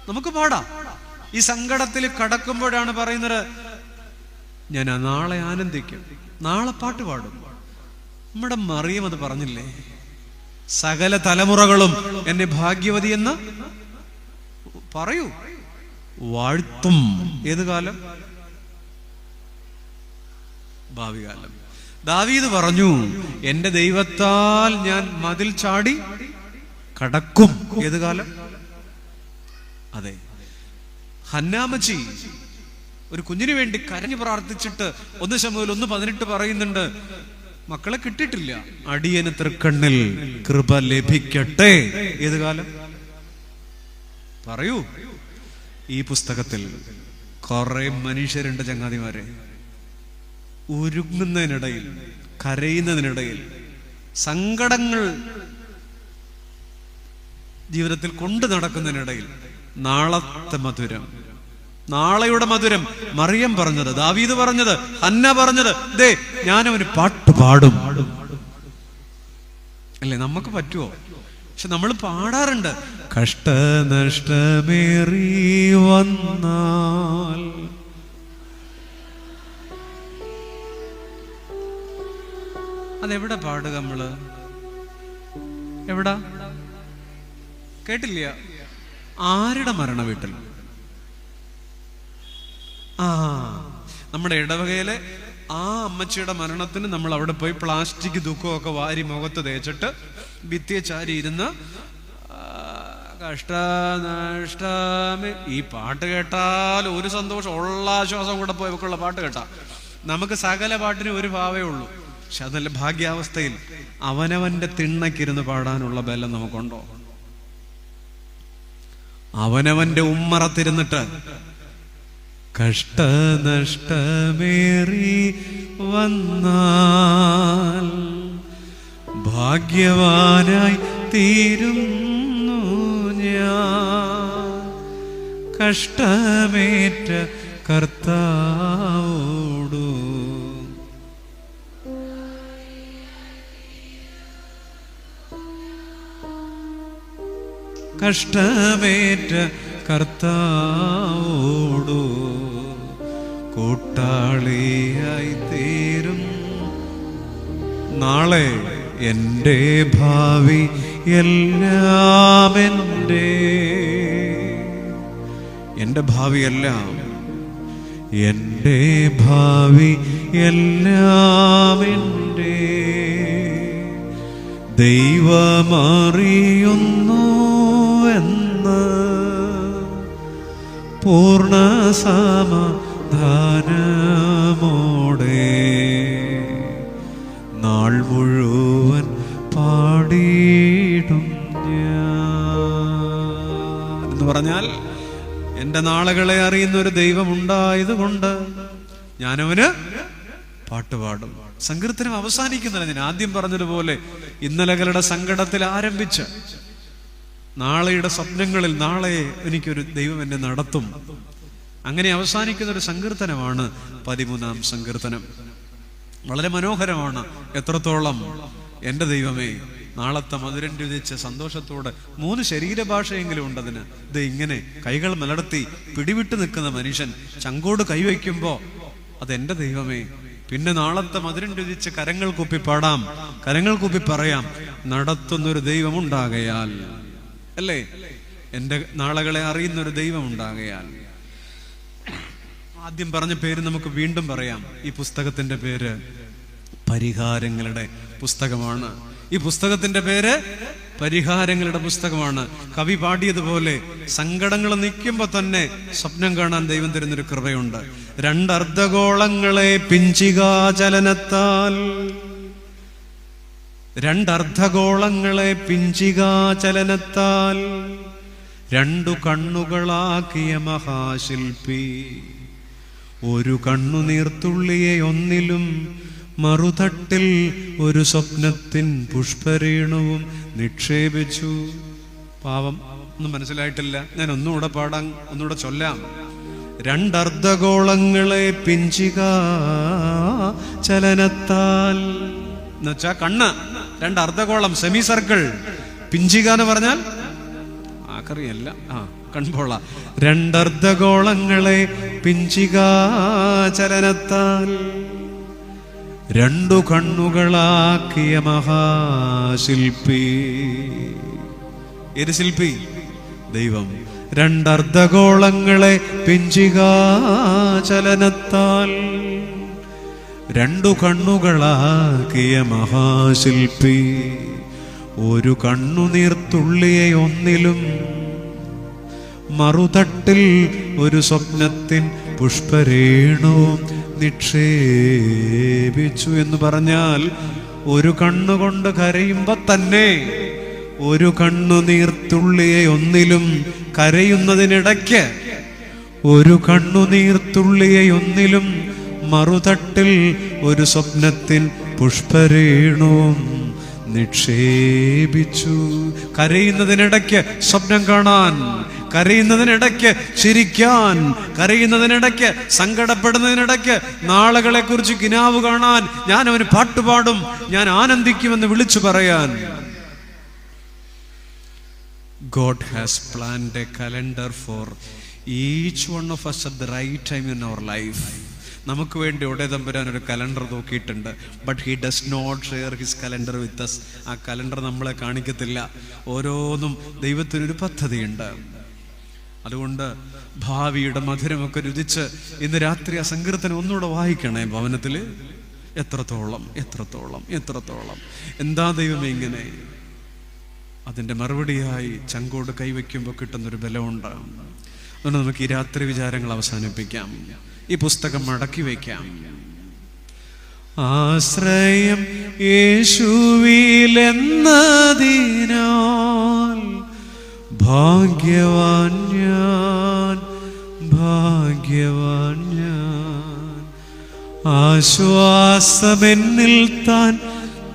നമുക്ക് പാടാം. ഈ സങ്കടത്തിൽ കടക്കുമ്പോഴാണ് പറയുന്നത്, ഞാൻ നാളെ ആനന്ദിക്കും, നാളെ പാട്ട് പാടും. നമ്മുടെ മറിയം അത് പറഞ്ഞില്ലേ, സകല തലമുറകളും എന്നെ ഭാഗ്യവതി എന്ന് പറയൂ, വാഴ്ത്തും. ഏത് കാലം? ഭാവി കാലം. ദാവീദ് പറഞ്ഞു, എൻ്റെ ദൈവത്താൽ ഞാൻ മതിൽ ചാടി കടക്കും. ഏത് കാലം? അതെ. ഹന്നാമച്ചി ഒരു കുഞ്ഞിനു വേണ്ടി കരഞ്ഞു പ്രാർത്ഥിച്ചിട്ട് 1 ശമൂവേൽ 1:18 പറയുന്നുണ്ട്, മക്കളെ കിട്ടിയിട്ടില്ല, അടിയന് തൃക്കണ്ണിൽ കൃപ ലഭിക്കട്ടെ. ഏത് കാലം? പറയൂ. ഈ പുസ്തകത്തിൽ കുറെ മനുഷ്യരുണ്ട് ചങ്ങാതിമാരെ, ഉരുങ്ങുന്നതിനിടയിൽ, കരയുന്നതിനിടയിൽ, സങ്കടങ്ങൾ ജീവിതത്തിൽ കൊണ്ടു നടക്കുന്നതിനിടയിൽ നാളത്തെ മധുരം, നാളെയുടെ മധുരം. മറിയം പറഞ്ഞത്, ദാവീദ് പറഞ്ഞത്, ഹന്ന പറഞ്ഞത്, ദേ ഞാനവന് പാട്ടുപാടും. അല്ലേ? നമുക്ക് പറ്റുമോ? പക്ഷെ നമ്മൾ പാടാറുണ്ട്. കഷ്ടനഷ്ടമേറി വന്നാൽ അതെവിടെ പാടുക? നമ്മള് എവിടാ? കേട്ടില്ല. ആരുടെ മരണ വീട്ടിൽ? നമ്മുടെ ഇടവകയിലെ ആ അമ്മച്ചിയുടെ മരണത്തിന് നമ്മൾ അവിടെ പോയി പ്ലാസ്റ്റിക് ദുഃഖമൊക്കെ വാരി മുഖത്ത് തേച്ചിട്ട് ഭിത്തിയെ ചാരി ഇരുന്ന് കഷ്ടനഷ്ടമേ, ഈ പാട്ട് കേട്ടാൽ ഒരു സന്തോഷം, ഉള്ള ആശ്വാസം കൂടെ പോയവക്കുള്ള പാട്ട് കേട്ടാ നമുക്ക് സകല പാട്ടിനും ഒരു ഭാവേ ഉള്ളൂ. പക്ഷെ അതല്ല, ഭാഗ്യാവസ്ഥയിൽ അവനവന്റെ തിണ്ണക്കിരുന്ന് പാടാനുള്ള ബലം നമുക്കുണ്ടോ? അവനവന്റെ ഉമ്മറത്തിരുന്നിട്ട് കഷ്ടനഷ്ടമേറി വന്നാൽ ഭാഗ്യവാനായി തീരുന്നു ഞാൻ, കഷ്ടമേറ്റ കർത്താവോടു. കഷ്ടമേറ്റ കർത്താവോടു കൂട്ടാളിയായി തീരും. നാളെ എൻ്റെ ഭാവി എല്ലാം എൻ്റെ ഭാവിയെല്ലാം എൻ്റെ ഭാവി എല്ലാം എൻ്റെ ദൈവമറിയുന്നുവെന്ന് പൂർണ്ണ സമാധാനമോടെ നാൾ മുഴുവൻ പാടിയിടും ഞാൻ എന്ന് പറഞ്ഞാൽ, എൻ്റെ നാളുകളെ അറിയുന്ന ഒരു ദൈവമുണ്ടായതുകൊണ്ട് ഞാനവന് പാട്ടുപാടും. സങ്കീർത്തനം അവസാനിക്കുന്നില്ല. ഞാൻ ആദ്യം പറഞ്ഞതുപോലെ ഇന്നലകളുടെ സങ്കടത്തിൽ ആരംഭിച്ച് നാളെയുടെ സ്വപ്നങ്ങളിൽ നാളെ എനിക്കൊരു ദൈവം എന്നെ നടത്തും, അങ്ങനെ അവസാനിക്കുന്ന ഒരു സങ്കീർത്തനമാണ് 13-ാം സങ്കീർത്തനം. വളരെ മനോഹരമാണ്. എത്രത്തോളം എൻ്റെ ദൈവമേ നാളത്തെ മധുരം രുചിച്ച് സന്തോഷത്തോടെ 3 ശരീരഭാഷയെങ്കിലും ഉണ്ടതിന്. ഇത് ഇങ്ങനെ കൈകൾ മലർത്തി പിടിവിട്ട് നിൽക്കുന്ന മനുഷ്യൻ ചങ്കോട് കൈവയ്ക്കുമ്പോ അതെന്റെ ദൈവമേ. പിന്നെ നാളത്തെ മധുരം രുചിച്ച് കരങ്ങൾ കൂപ്പി പാടാം, കരങ്ങൾ കൂപ്പി പറയാം, നടത്തുന്നൊരു ദൈവം ഉണ്ടാകയാൽ, അല്ലേ? എൻ്റെ നാളുകളെ അറിയുന്നൊരു ദൈവം ഉണ്ടാകയാൽ. ആദ്യം പറഞ്ഞ പേര് നമുക്ക് വീണ്ടും പറയാം. ഈ പുസ്തകത്തിന്റെ പേര് പരിഹാരങ്ങളുടെ പുസ്തകമാണ്. ഈ പുസ്തകത്തിന്റെ പേര് പരിഹാരങ്ങളുടെ പുസ്തകമാണ്. കവി പാടിയതുപോലെ സങ്കടങ്ങൾ നിൽക്കുമ്പോ തന്നെ സ്വപ്നം കാണാൻ ദൈവം തരുന്നൊരു കൃപയുണ്ട്. 2 അർദ്ധഗോളങ്ങളെ പിഞ്ചികാചലനത്താൽ, 2 അർദ്ധഗോളങ്ങളെ പിഞ്ചികാചലനത്താൽ 2 കണ്ണുകളാക്കിയ മഹാശില്പി, ഒരു കണ്ണുനീർത്തുള്ളിയെ ഒന്നിലും മറുതട്ടിൽ ഒരു സ്വപ്നത്തിൻ പുഷ്പരേണുവും നിക്ഷേപിച്ചു. പാവം, ഒന്നും മനസ്സിലായിട്ടില്ല. ഞാൻ ഒന്നുകൂടെ പാടാൻ, ഒന്നുകൂടെ ചൊല്ലാം. 2 അർദ്ധഗോളങ്ങളെ പിഞ്ചികാചലനത്താൽ എന്നുവെച്ചാ കണ്ണ് 2 അർദ്ധഗോളം, സെമി സർക്കിൾ. പിഞ്ചിക എന്ന് പറഞ്ഞാൽ ആക്കറിയല്ല, കൺപോള. 2 അർദ്ധഗോളങ്ങളെ പിഞ്ചികാചലനത്താൽ 2 കണ്ണുകളാക്കിയ മഹാശില്പി. ഏത് ശില്പി? ദൈവം. 2 അർദ്ധഗോളങ്ങളെ പിഞ്ചികാചലനത്താൽ 2 കണ്ണുകളാക്കിയ മഹാശില്പി, ഒരു കണ്ണുനീർത്തുള്ളിയെ ഒന്നിലും മറുതട്ടിൽ ഒരു സ്വപ്നത്തിൻ പുഷ്പരേണുവും നിക്ഷേപിച്ചു. എന്ന് പറഞ്ഞാൽ, ഒരു കണ്ണുകൊണ്ട് കരയുമ്പോ തന്നെ ഒരു കണ്ണുനീർത്തുള്ളിയെ ഒന്നിലും കരയുന്നതിനിടയ്ക്ക് ഒരു കണ്ണുനീർത്തുള്ളിയെ ഒന്നിലും മറുതട്ടിൽ ഒരു സ്വപ്നത്തിൻ പുഷ്പരേണുവും നിക്ഷേപിച്ചു. കരയുന്നതിനിടയ്ക്ക് സ്വപ്നം കാണാൻ, കരയുന്നതിനിടയ്ക്ക് ചിരിക്കാൻ, കരയുന്നതിനിടയ്ക്ക് സങ്കടപ്പെടുന്നതിനിടയ്ക്ക് നാളുകളെ കുറിച്ച് കിനാവ് കാണാൻ ഞാൻ അവന് പാട്ടുപാടും, ഞാൻ ആനന്ദിക്കുമെന്ന് വിളിച്ചു പറയാൻ. God has planned a calendar for each one of us at the right time in our life. നമുക്ക് വേണ്ടി ഒടേ തമ്പുരാൻ ഒരു കലണ്ടർ നോക്കിയിട്ടുണ്ട്. But he does not share his calendar with us. ആ കലണ്ടർ നമ്മളെ കാണിക്കത്തില്ല. ഓരോന്നും ദൈവത്തിനൊരു പദ്ധതിയുണ്ട്. അതുകൊണ്ട് ഭാവിയുടെ മധുരമൊക്കെ രുചിച്ച് ഇന്ന് രാത്രി ആ സങ്കീർത്തനം ഒന്നുകൂടെ വായിക്കണേ ഭവനത്തിൽ. എത്രത്തോളം എത്രത്തോളം എത്രത്തോളം എന്താ ദൈവമേ ഇങ്ങനെ. അതിൻ്റെ മറുപടിയായി ചങ്കോട് കൈവയ്ക്കുമ്പോൾ കിട്ടുന്നൊരു ബലമുണ്ട്. അതുകൊണ്ട് നമുക്ക് ഈ രാത്രി വിചാരങ്ങൾ അവസാനിപ്പിക്കാം, ഈ പുസ്തകം മടക്കി വയ്ക്കാം. ആശ്രയം യേശുവിലെന്നതിനാൽ ഭാഗ്യവാൻ ഞാൻ, ഭാഗ്യവാൻ ഞാൻ. ആശ്വാസമെന്നിൽ താൻ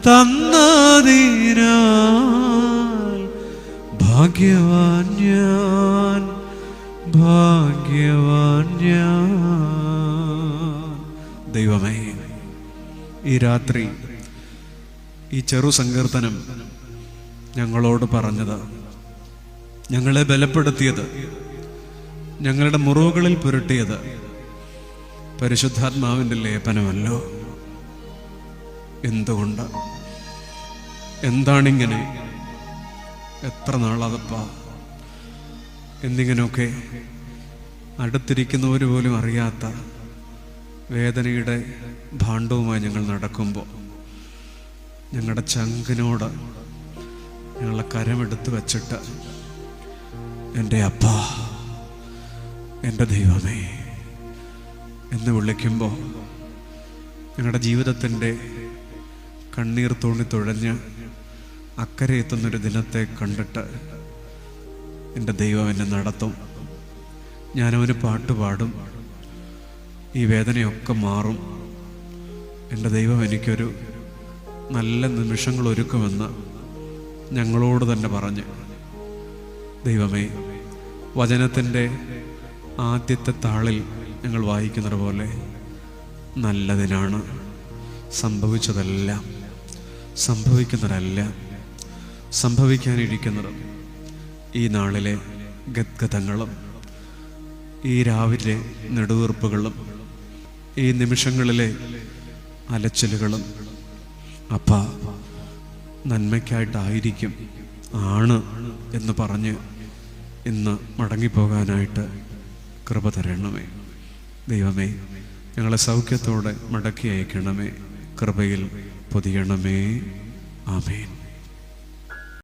തന്നതിനാൽ ഭാഗ്യവാൻ ഞാൻ, ഭാഗ്യവാൻ ഞാൻ. ദൈവമേ, ഈ രാത്രി ഈ ചെറു സങ്കീർത്തനം ഞങ്ങളോട് പറഞ്ഞത്, ഞങ്ങളെ ബലപ്പെടുത്തിയത്, ഞങ്ങളുടെ മുറിവുകളിൽ പുരട്ടിയത് പരിശുദ്ധാത്മാവിൻ്റെ ലേപനമല്ലോ. എന്തുകൊണ്ട്, എന്താണിങ്ങനെ, എത്ര നാളതപ്പാ എന്നിങ്ങനെയൊക്കെ അടുത്തിരിക്കുന്നവർ പോലും അറിയാത്ത വേദനയുടെ ഭാണ്ഡവുമായി ഞങ്ങൾ നടക്കുമ്പോൾ ഞങ്ങളുടെ ചങ്കിനോട് ഞങ്ങളെ കരമെടുത്ത് വച്ചിട്ട് എൻ്റെ അപ്പാ, എൻ്റെ ദൈവമേ എന്ന് വിളിക്കുമ്പോൾ ഞങ്ങളുടെ ജീവിതത്തിൻ്റെ കണ്ണീർ തോണി തുഴഞ്ഞ് അക്കരെ എത്തുന്നൊരു ദിനത്തെ കണ്ടിട്ട് എൻ്റെ ദൈവം എന്നെ നടത്തും. ഞാനവന് പാട്ടുപാടും, ഈ വേദനയൊക്കെ മാറും. എൻ്റെ ദൈവം എനിക്കൊരു നല്ല നിമിഷങ്ങൾ ഒരുക്കുമെന്ന് ഞങ്ങളോട് തന്നെ പറഞ്ഞ്, ദൈവമേ, വചനത്തിൻ്റെ ആദ്യത്തെ താളിൽ ഞങ്ങൾ വായിക്കുന്നത് പോലെ നല്ലതിനാണ് സംഭവിച്ചതെല്ലാം, സംഭവിക്കുന്നതെല്ലാം, സംഭവിക്കാനിരിക്കുന്നതും, ഈ നാളിലെ ഗദ്ഗതങ്ങളും ഈ രാവിലെ നെടുവീർപ്പുകളും ഈ നിമിഷങ്ങളിലെ അലച്ചിലുകളും അപ്പാ നന്മയ്ക്കായിട്ടായിരിക്കും, ആണ് എന്ന് പറഞ്ഞ് ഇന്ന് മടങ്ങിപ്പോകാനായിട്ട് കൃപ തരണമേ. ദൈവമേ, ഞങ്ങളെ സൗഖ്യത്തോടെ മടക്കി അയക്കണമേ, കൃപയിൽ പൊതിയണമേ. ആമേൻ.